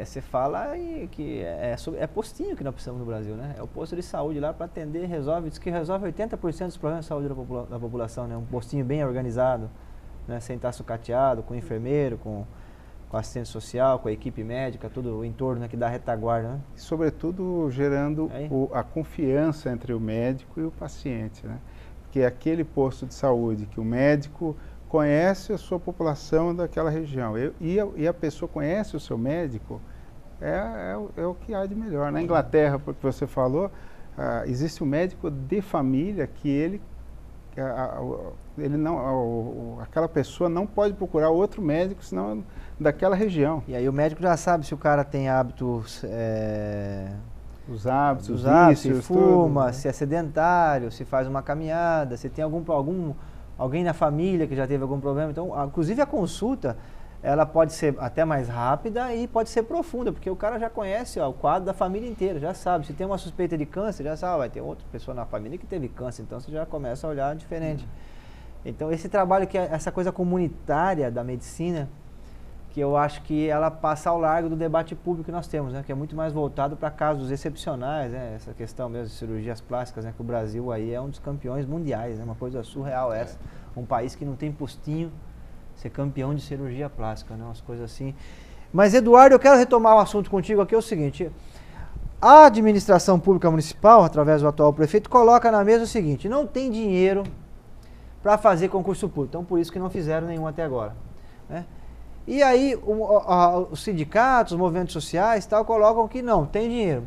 você fala que é postinho que nós precisamos no Brasil, né? É o posto de saúde lá para atender, diz que resolve 80% dos problemas de saúde da população, né? Um postinho bem organizado, né? Sem estar sucateado, com enfermeiro, com assistente social, com a equipe médica, tudo o entorno, né, que dá retaguarda, né? E, sobretudo, gerando a confiança entre o médico e o paciente, né? Porque aquele posto de saúde que o médico conhece a sua população daquela região e a pessoa conhece o seu médico, é o que há de melhor. Na Inglaterra, porque você falou, existe um médico de família que aquela pessoa não pode procurar outro médico senão daquela região. E aí o médico já sabe se o cara tem hábitos, os hábitos, se fuma, tudo, né? Se é sedentário, se faz uma caminhada, se tem alguém na família que já teve algum problema. Então, inclusive a consulta, ela pode ser até mais rápida e pode ser profunda, porque o cara já conhece o quadro da família inteira, já sabe. Se tem uma suspeita de câncer, já sabe, vai ter outra pessoa na família que teve câncer, então você já começa a olhar diferente. Então, esse trabalho, essa coisa comunitária da medicina, que eu acho que ela passa ao largo do debate público que nós temos, né? Que é muito mais voltado para casos excepcionais, né? Essa questão mesmo de cirurgias plásticas, né? Que o Brasil aí é um dos campeões mundiais, né? Uma coisa surreal essa. Um país que não tem postinho ser campeão de cirurgia plástica, né? Umas coisas assim. Mas, Eduardo, eu quero retomar o assunto contigo aqui, é o seguinte: a administração pública municipal, através do atual prefeito, coloca na mesa o seguinte: não tem dinheiro para fazer concurso público, então por isso que não fizeram nenhum até agora, né? E aí os sindicatos, os movimentos sociais tal, colocam que não, tem dinheiro.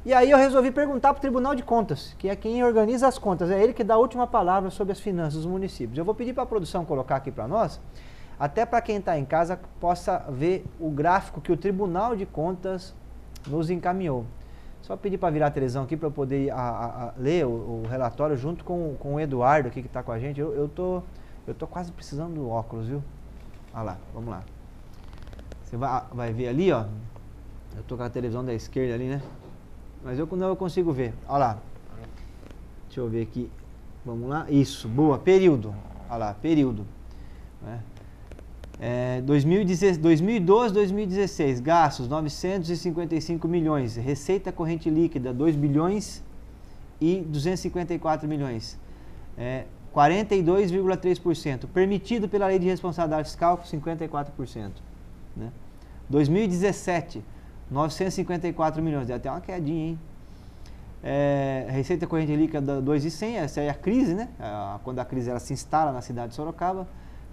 E aí eu resolvi perguntar para o Tribunal de Contas, que é quem organiza as contas, é ele que dá a última palavra sobre as finanças dos municípios. Eu vou pedir para a produção colocar aqui para nós, até para quem está em casa possa ver o gráfico que o Tribunal de Contas nos encaminhou. Só pedir para virar a televisão aqui para eu poder ler o relatório junto com o Eduardo aqui que está com a gente. Eu tô quase precisando do óculos, viu? Olha lá, vamos lá. Você vai ver ali, ó. Eu tô com a televisão da esquerda ali, né? Mas eu consigo ver. Olha lá. Deixa eu ver aqui. Vamos lá. Isso, boa. Período. Olha lá, período. 2012, 2016, gastos 955 milhões, receita corrente líquida 2 bilhões e 254 milhões, 42,3%, permitido pela lei de responsabilidade fiscal 54%, né? 2017, 954 milhões, deu até uma quedinha, hein? Receita corrente líquida 2,100, essa é a crise, né? Quando a crise ela se instala na cidade de Sorocaba,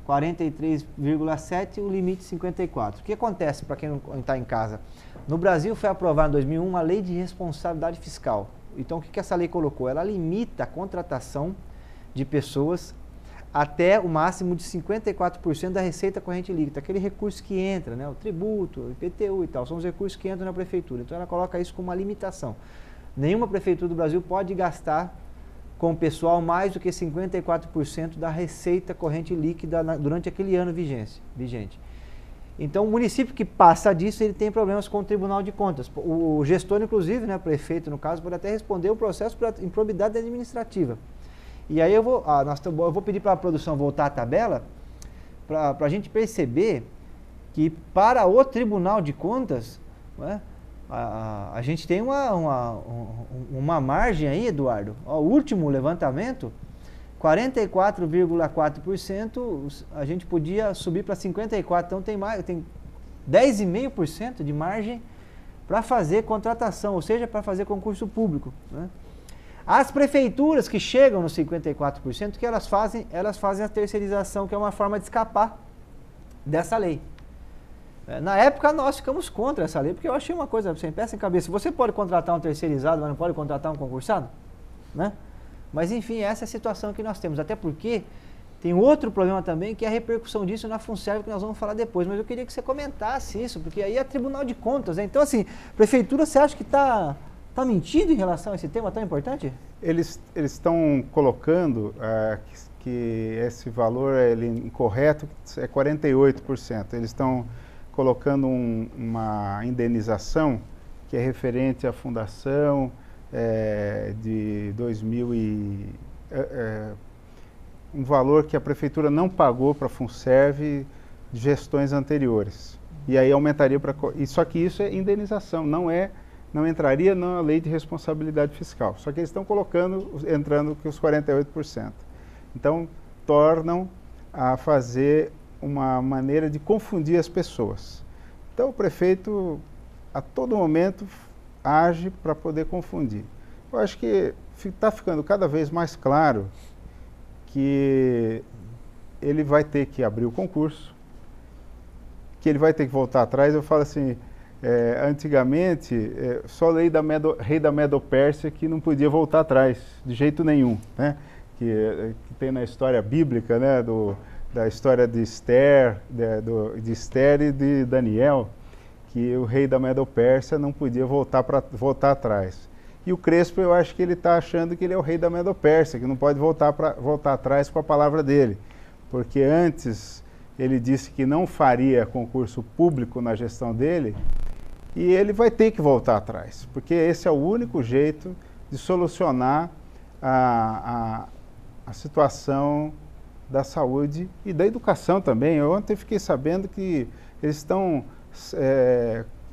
43,7, o limite 54. O que acontece para quem não está em casa? No Brasil foi aprovada em 2001 uma lei de responsabilidade fiscal. Então o que essa lei colocou? Ela limita a contratação de pessoas até o máximo de 54% da receita corrente líquida, aquele recurso que entra, né? O tributo, o IPTU e tal, são os recursos que entram na prefeitura. Então ela coloca isso como uma limitação. Nenhuma prefeitura do Brasil pode gastar com o pessoal mais do que 54% da receita corrente líquida durante aquele ano vigente. Então, o município que passa disso, ele tem problemas com o Tribunal de Contas. O gestor, inclusive, né, prefeito no caso, pode até responder o processo por improbidade administrativa. E aí eu vou pedir para a produção voltar à tabela, para a gente perceber que para o Tribunal de Contas, né, a gente tem uma margem aí, Eduardo. O último levantamento, 44,4%, a gente podia subir para 54%, então tem 10,5% de margem para fazer contratação, ou seja, para fazer concurso público, né? As prefeituras que chegam nos 54%, que elas fazem a terceirização, que é uma forma de escapar dessa lei. Na época nós ficamos contra essa lei, porque eu achei uma coisa sem pé sem cabeça. Você pode contratar um terceirizado, mas não pode contratar um concursado, né? Mas enfim, essa é a situação que nós temos. Até porque tem outro problema também, que é a repercussão disso na Funserv, que nós vamos falar depois. Mas eu queria que você comentasse isso, porque aí é Tribunal de Contas, né? Então assim, prefeitura, você acha que está mentindo em relação a esse tema tão importante? Eles estão colocando que esse valor incorreto é 48%. Eles estão colocando uma indenização que é referente à fundação de 2000 um valor que a prefeitura não pagou para a Funserv de gestões anteriores. E aí aumentaria para... Só que isso é indenização, não entraria na lei de responsabilidade fiscal. Só que eles estão entrando com os 48%. Então, tornam a fazer uma maneira de confundir as pessoas. Então o prefeito a todo momento age para poder confundir. Eu acho que está ficando cada vez mais claro que ele vai ter que abrir o concurso, que ele vai ter que voltar atrás. Eu falo assim, antigamente só rei da Medo-Pérsia que não podia voltar atrás, de jeito nenhum, né? Que tem na história bíblica, né, da história de Esther, de Esther e de Daniel, que o rei da Medo-Pérsia não podia voltar atrás. E o Crespo, eu acho que ele está achando que ele é o rei da Medo-Pérsia, que não pode voltar atrás com a palavra dele. Porque antes ele disse que não faria concurso público na gestão dele, e ele vai ter que voltar atrás, porque esse é o único jeito de solucionar a situação da saúde e da educação também. Eu ontem fiquei sabendo que eles estão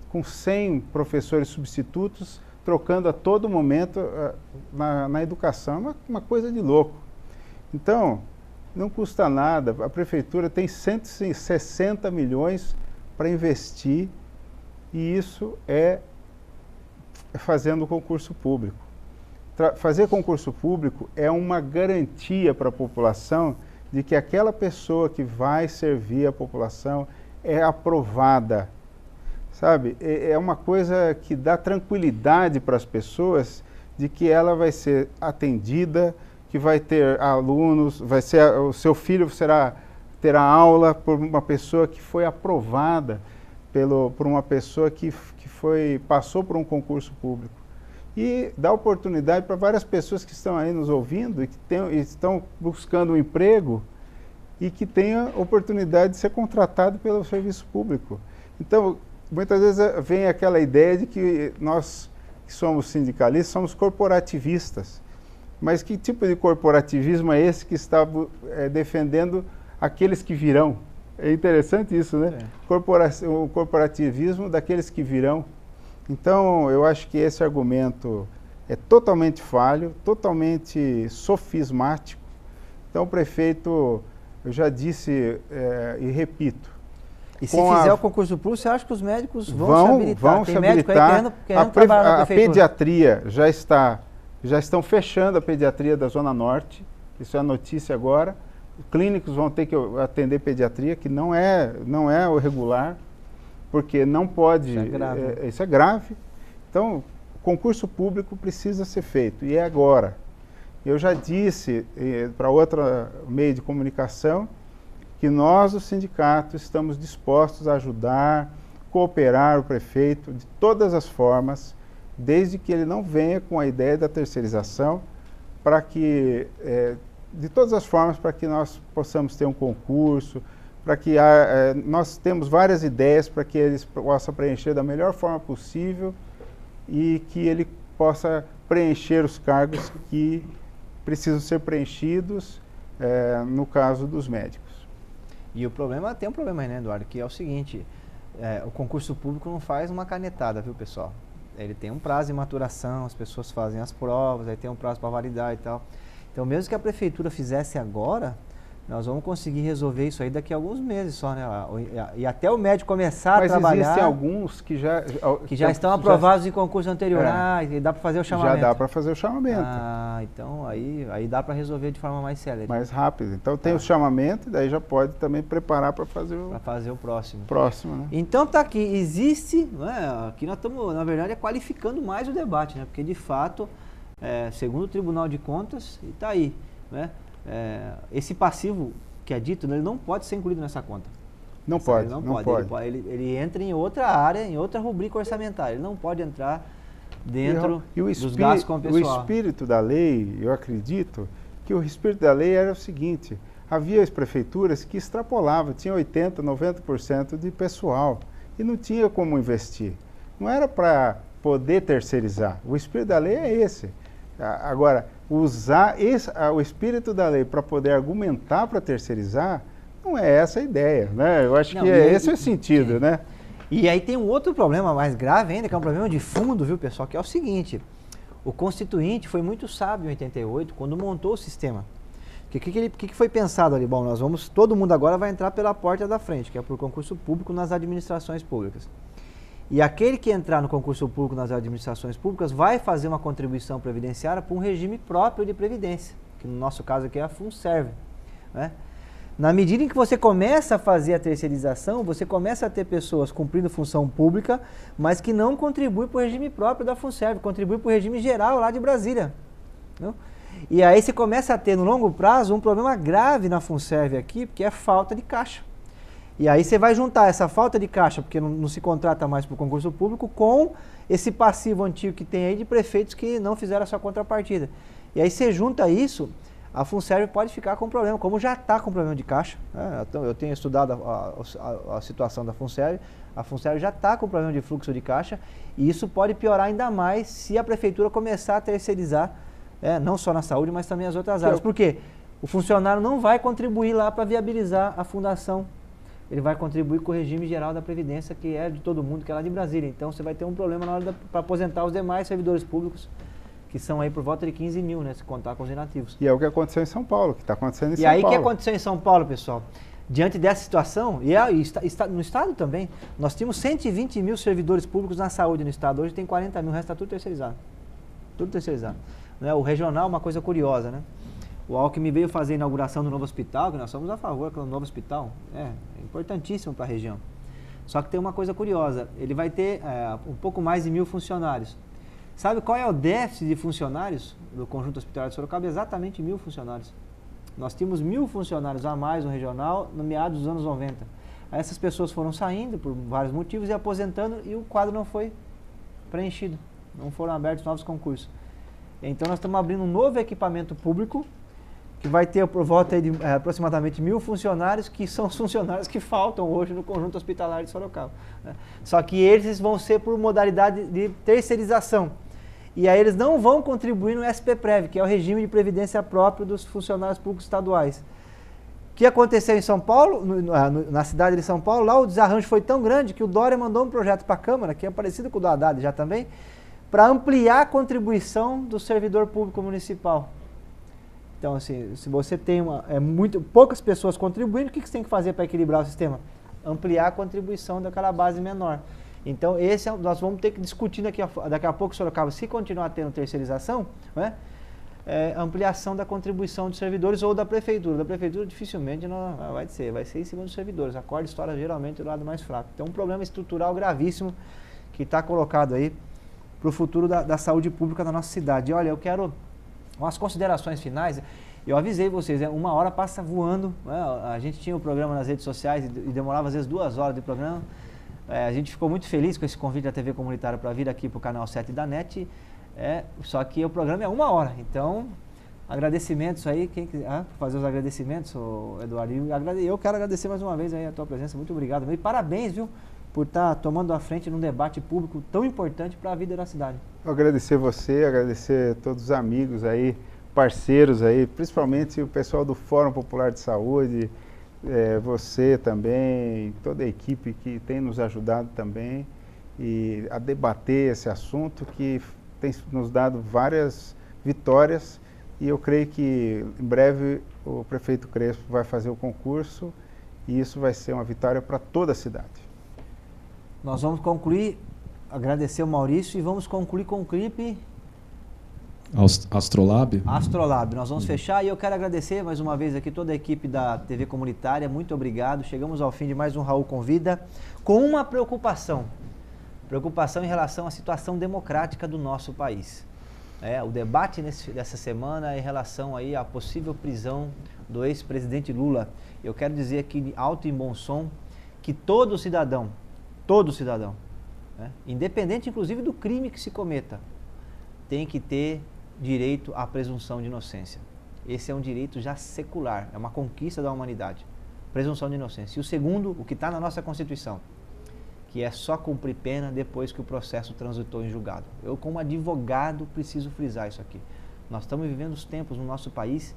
com 100 professores substitutos, trocando a todo momento na educação. Uma coisa de louco. Então, não custa nada. A prefeitura tem 160 milhões para investir, e isso é fazendo concurso público. Fazer concurso público é uma garantia para a população de que aquela pessoa que vai servir a população é aprovada, sabe? É uma coisa que dá tranquilidade para as pessoas de que ela vai ser atendida, que vai ter alunos, o seu filho terá aula por uma pessoa que foi aprovada por uma pessoa que passou por um concurso público. E dá oportunidade para várias pessoas que estão aí nos ouvindo e que estão buscando um emprego e que tenham oportunidade de ser contratado pelo serviço público. Então, muitas vezes vem aquela ideia de que nós, que somos sindicalistas, somos corporativistas. Mas que tipo de corporativismo é esse que está defendendo aqueles que virão? É interessante isso, né? O corporativismo daqueles que virão. Então, eu acho que esse argumento é totalmente falho, totalmente sofismático. Então, o prefeito, eu já disse e repito. E se fizer o concurso público, você acha que os médicos vão se habilitar? Vão Tem se médico aí habilitar. querendo trabalhar na a prefeitura. pediatria já estão fechando a pediatria da Zona Norte. Isso é a notícia agora. Clínicos vão ter que atender pediatria, que não é o regular, porque não pode. Isso é grave. Isso é grave. Então, o concurso público precisa ser feito, e é agora. Eu já disse para outro meio de comunicação que nós, do sindicato, estamos dispostos a ajudar, cooperar o prefeito de todas as formas, desde que ele não venha com a ideia da terceirização, para que de todas as formas, para que nós possamos ter um concurso, para que nós temos várias ideias para que eles possam preencher da melhor forma possível e que ele possa preencher os cargos que precisam ser preenchidos, no caso dos médicos. E o problema, tem um problema aí, né, Eduardo, que é o seguinte, o concurso público não faz uma canetada, viu, pessoal? Ele tem um prazo de maturação, as pessoas fazem as provas, aí tem um prazo para validar e tal. Então, mesmo que a prefeitura fizesse agora, nós vamos conseguir resolver isso aí daqui a alguns meses só, né? E até o médico começar a trabalhar... Mas existem alguns que já estão aprovados em concurso anterior. E dá para fazer o chamamento. Já dá para fazer o chamamento. Então aí dá para resolver de forma mais célere. Mais rápido. Então tem o chamamento e daí já pode também preparar para fazer o próximo. Né? Então tá aqui, existe, né, aqui nós estamos, na verdade, qualificando mais o debate, né? Porque de fato, segundo o Tribunal de Contas, e está aí, né? Esse passivo que é dito, ele não pode ser incluído nessa conta. Não pode. Ele entra em outra área, em outra rubrica orçamentária. Ele não pode entrar dentro dos gastos com o pessoal. O espírito da lei, eu acredito que o espírito da lei era o seguinte: havia as prefeituras que extrapolavam, tinha 80%, 90% de pessoal e não tinha como investir. Não era para poder terceirizar. O espírito da lei é esse. Agora, usar o espírito da lei para poder argumentar para terceirizar, não é essa a ideia, né? Eu acho que esse é o sentido, né? E aí tem um outro problema mais grave ainda, que é um problema de fundo, viu, pessoal, que é o seguinte: o Constituinte foi muito sábio em 88, quando montou o sistema. O que foi pensado ali? Bom, todo mundo agora vai entrar pela porta da frente, que é por concurso público nas administrações públicas. E aquele que entrar no concurso público nas administrações públicas vai fazer uma contribuição previdenciária para um regime próprio de previdência, que no nosso caso aqui é a FUNSERV, né? Na medida em que você começa a fazer a terceirização, você começa a ter pessoas cumprindo função pública, mas que não contribuem para o regime próprio da FUNSERV, contribuem para o regime geral lá de Brasília. Não? E aí você começa a ter, no longo prazo, um problema grave na FUNSERV aqui, porque é falta de caixa. E aí você vai juntar essa falta de caixa, porque não se contrata mais para o concurso público, com esse passivo antigo que tem aí de prefeitos que não fizeram a sua contrapartida. E aí você junta isso, a FUNSERV pode ficar com problema, como já está com problema de caixa, né? Então, eu tenho estudado a situação da FUNSERV, a FUNSERV já está com problema de fluxo de caixa, e isso pode piorar ainda mais se a prefeitura começar a terceirizar, não só na saúde, mas também as outras áreas. Por quê? O funcionário não vai contribuir lá para viabilizar a fundação. Ele vai contribuir com o regime geral da Previdência, que é de todo mundo, que é lá de Brasília. Então, você vai ter um problema na hora para aposentar os demais servidores públicos, que são aí por volta de 15 mil, né, se contar com os inativos. E é o que aconteceu em São Paulo, que está acontecendo em São Paulo. E aí, o que aconteceu em São Paulo, pessoal? Diante dessa situação, no Estado também, nós tínhamos 120 mil servidores públicos na saúde no Estado. Hoje tem 40 mil, o resto está tudo terceirizado. Tudo terceirizado. Né? O regional é uma coisa curiosa, né? O Alckmin veio fazer a inauguração do novo hospital, que nós somos a favor do novo hospital. É importantíssimo para a região. Só que tem uma coisa curiosa, ele vai ter um pouco mais de 1.000 funcionários. Sabe qual é o déficit de funcionários do Conjunto Hospitalar de Sorocaba? Exatamente 1.000 funcionários. Nós tínhamos 1.000 funcionários a mais no regional no meados dos anos 90. Aí essas pessoas foram saindo por vários motivos e aposentando, e o quadro não foi preenchido. Não foram abertos novos concursos. Então nós estamos abrindo um novo equipamento público, que vai ter por volta de aproximadamente 1.000 funcionários, que são os funcionários que faltam hoje no Conjunto Hospitalar de Sorocaba, né? Só que eles vão ser por modalidade de terceirização. E aí eles não vão contribuir no SPPrev, que é o regime de previdência próprio dos funcionários públicos estaduais. que aconteceu em São Paulo, na cidade de São Paulo, lá o desarranjo foi tão grande que o Dória mandou um projeto para a Câmara, que é parecido com o do Haddad já também, para ampliar a contribuição do servidor público municipal. Então, assim, se você tem poucas pessoas contribuindo, o que você tem que fazer para equilibrar o sistema? Ampliar a contribuição daquela base menor. Então, nós vamos ter que discutir daqui a pouco, Sorocaba, se continuar tendo terceirização, né? Ampliação da contribuição dos servidores ou da prefeitura. Da prefeitura dificilmente não vai ser em cima dos servidores. A corda estoura geralmente do lado mais fraco. Então, um problema estrutural gravíssimo que está colocado aí para o futuro da saúde pública da nossa cidade. E olha, eu quero umas considerações finais. Eu avisei vocês, 1 hora passa voando, né? A gente tinha o programa nas redes sociais e demorava às vezes 2 horas de programa. A gente ficou muito feliz com esse convite da TV Comunitária para vir aqui para o canal 7 da NET. Só que o programa é 1 hora, então agradecimentos aí, quem quiser fazer os agradecimentos, Eduardo, eu quero agradecer mais uma vez aí a tua presença, muito obrigado, e parabéns, viu, por estar tomando a frente num debate público tão importante para a vida da cidade. Eu agradecer você, agradecer todos os amigos aí, parceiros aí, principalmente o pessoal do Fórum Popular de Saúde, você também, toda a equipe que tem nos ajudado também a debater esse assunto que tem nos dado várias vitórias e eu creio que em breve o prefeito Crespo vai fazer o concurso e isso vai ser uma vitória para toda a cidade. Nós vamos concluir, agradecer o Maurício e vamos concluir com o clipe Astrolab. Nós vamos fechar e eu quero agradecer mais uma vez aqui toda a equipe da TV Comunitária, muito obrigado. Chegamos ao fim de mais um Raul Convida com uma preocupação em relação à situação democrática do nosso país. O debate dessa semana é em relação aí à possível prisão do ex-presidente Lula. Eu quero dizer aqui alto e bom som que todo cidadão, independente inclusive do crime que se cometa, tem que ter direito à presunção de inocência. Esse é um direito já secular, é uma conquista da humanidade. Presunção de inocência. E o segundo, o que está na nossa Constituição, que é só cumprir pena depois que o processo transitou em julgado. Eu, como advogado, preciso frisar isso aqui. Nós estamos vivendo os tempos no nosso país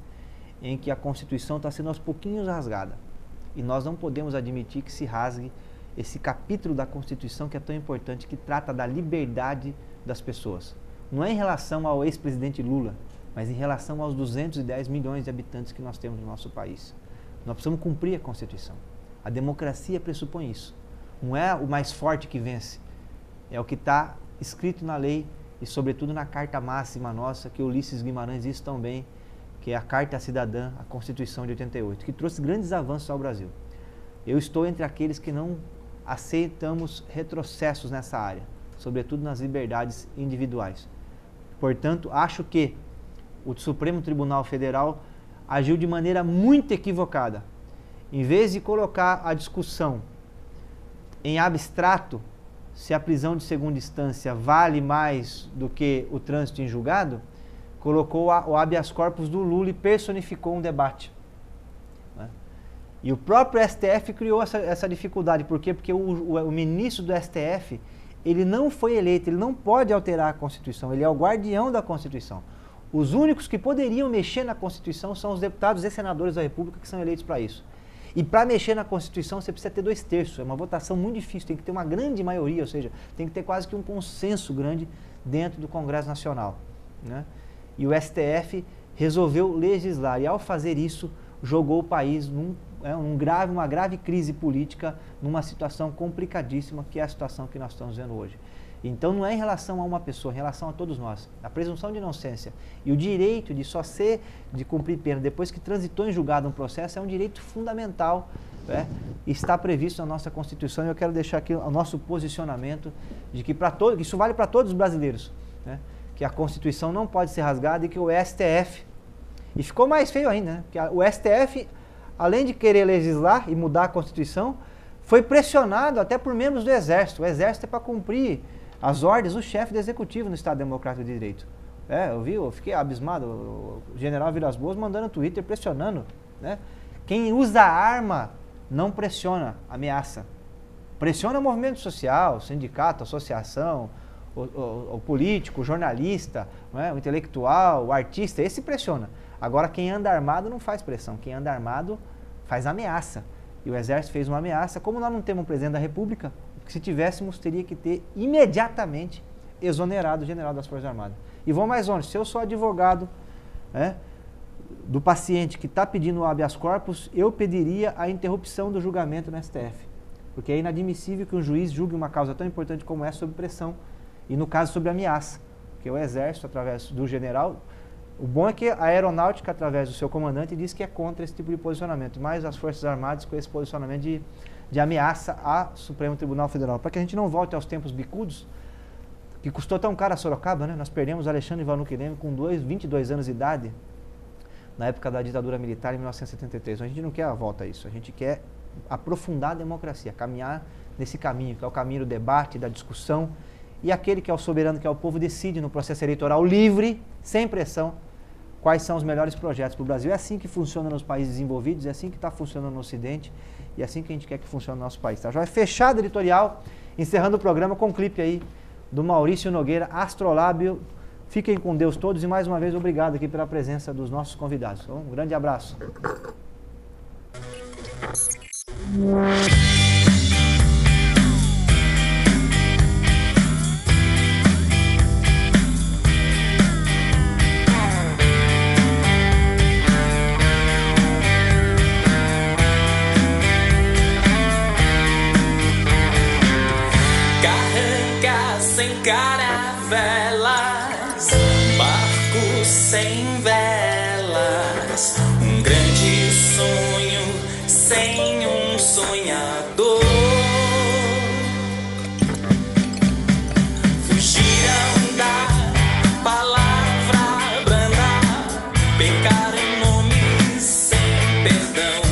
em que a Constituição está sendo aos pouquinhos rasgada. E nós não podemos admitir que se rasgue esse capítulo da Constituição que é tão importante, que trata da liberdade das pessoas. Não é em relação ao ex-presidente Lula, mas em relação aos 210 milhões de habitantes que nós temos no nosso país. Nós precisamos cumprir a Constituição. A democracia pressupõe isso. Não é o mais forte que vence, é o que está escrito na lei e, sobretudo, na Carta Máxima nossa, que Ulisses Guimarães disse tão bem, que é a Carta Cidadã, a Constituição de 88, que trouxe grandes avanços ao Brasil. Eu estou entre aqueles que não aceitamos retrocessos nessa área, sobretudo nas liberdades individuais. Portanto, acho que o Supremo Tribunal Federal agiu de maneira muito equivocada. Em vez de colocar a discussão em abstrato, se a prisão de segunda instância vale mais do que o trânsito em julgado, colocou o habeas corpus do Lula e personificou um debate. E o próprio STF criou essa dificuldade. Por quê? Porque o ministro do STF, ele não foi eleito, ele não pode alterar a Constituição, ele é o guardião da Constituição. Os únicos que poderiam mexer na Constituição são os deputados e senadores da República que são eleitos para isso. E para mexer na Constituição você precisa ter 2/3, é uma votação muito difícil, tem que ter uma grande maioria, ou seja, tem que ter quase que um consenso grande dentro do Congresso Nacional, né? E o STF resolveu legislar, e ao fazer isso, jogou o país uma grave crise política, numa situação complicadíssima, que é a situação que nós estamos vendo hoje. Então não é em relação a uma pessoa, é em relação a todos nós. A presunção de inocência e o direito de cumprir pena depois que transitou em julgado um processo é um direito fundamental, está previsto na nossa Constituição, e eu quero deixar aqui o nosso posicionamento de que isso vale para todos os brasileiros, né? Que a Constituição não pode ser rasgada e que o STF, e ficou mais feio ainda, né? Que o STF, além de querer legislar e mudar a Constituição, foi pressionado até por membros do Exército. O Exército é para cumprir as ordens do chefe do Executivo no Estado Democrático de Direito. Eu fiquei abismado, o general Vilas Boas mandando no Twitter, pressionando, né? Quem usa arma não pressiona, ameaça. Pressiona o movimento social, o sindicato, a associação, o político, o jornalista, né? O intelectual, o artista, esse pressiona. Agora quem anda armado não faz pressão, quem anda armado faz ameaça. E o Exército fez uma ameaça. Como nós não temos um presidente da República, se tivéssemos, teria que ter imediatamente exonerado o general das Forças Armadas. E vou mais longe, se eu sou advogado, né, do paciente que está pedindo o habeas corpus, eu pediria a interrupção do julgamento no STF. Porque é inadmissível que um juiz julgue uma causa tão importante como essa sob pressão. E no caso, sobre ameaça. Porque o Exército, através do general... O bom é que a Aeronáutica, através do seu comandante, diz que é contra esse tipo de posicionamento. Mas as Forças Armadas, com esse posicionamento de ameaça ao Supremo Tribunal Federal. Para que a gente não volte aos tempos bicudos, que custou tão caro a Sorocaba, né? Nós perdemos Alexandre Vanuc Leme com 22 anos de idade, na época da ditadura militar, em 1973. A gente não quer a volta a isso. A gente quer aprofundar a democracia, caminhar nesse caminho, que é o caminho do debate, da discussão. E aquele que é o soberano, que é o povo, decide no processo eleitoral livre, sem pressão, quais são os melhores projetos para o Brasil. É assim que funciona nos países desenvolvidos, é assim que está funcionando no Ocidente, e é assim que a gente quer que funcione no nosso país. Tá? Já é fechado o editorial, encerrando o programa com um clipe aí do Maurício Nogueira, Astrolábio. Fiquem com Deus todos e mais uma vez obrigado aqui pela presença dos nossos convidados. Então, um grande abraço. Sem caravelas, barcos sem velas, um grande sonho sem um sonhador. Fugiram da palavra branda, pecaram nomes sem perdão,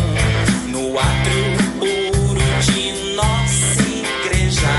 no átrio puro de nossa igreja.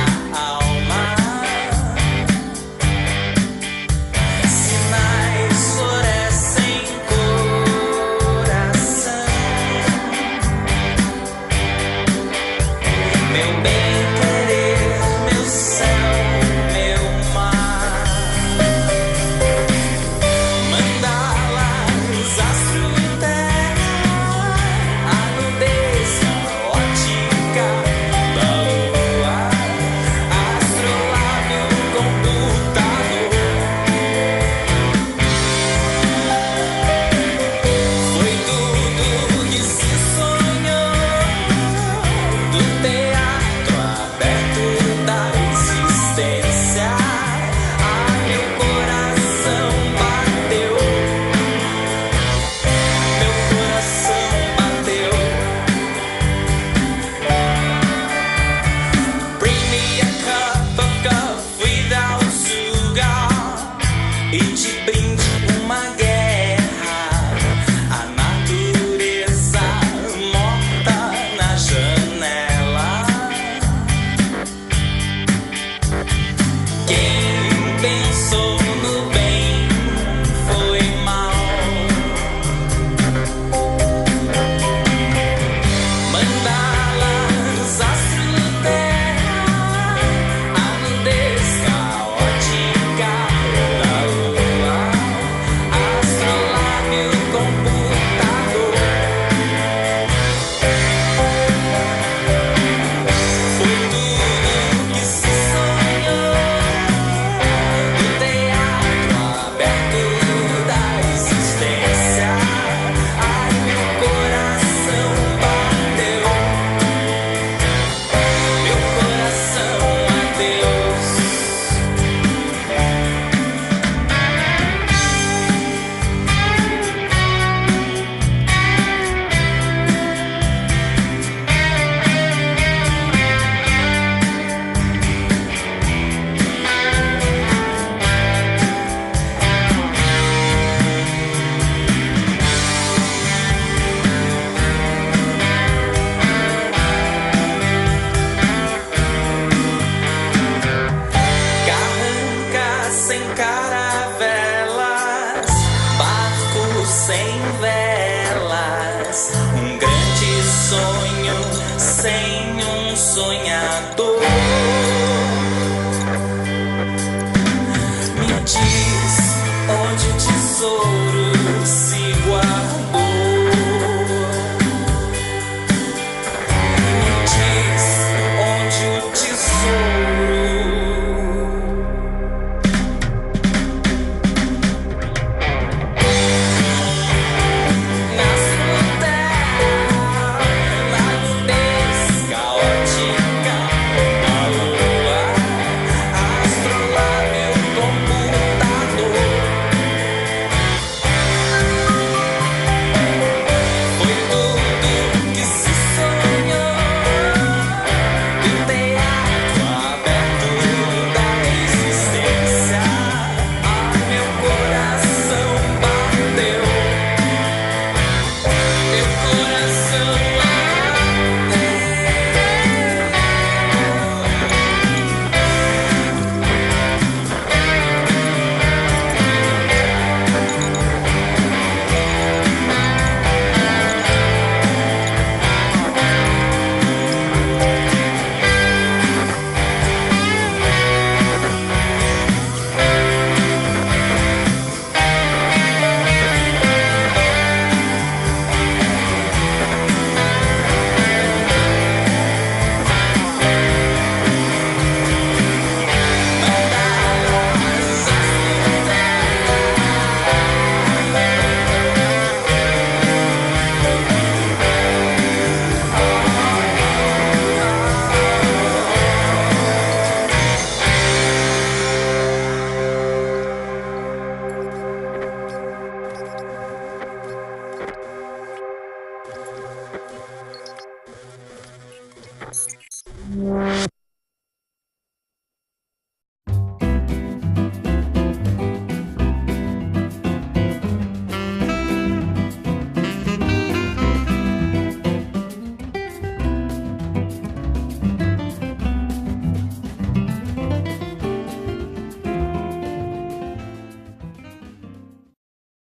sem um sonhador.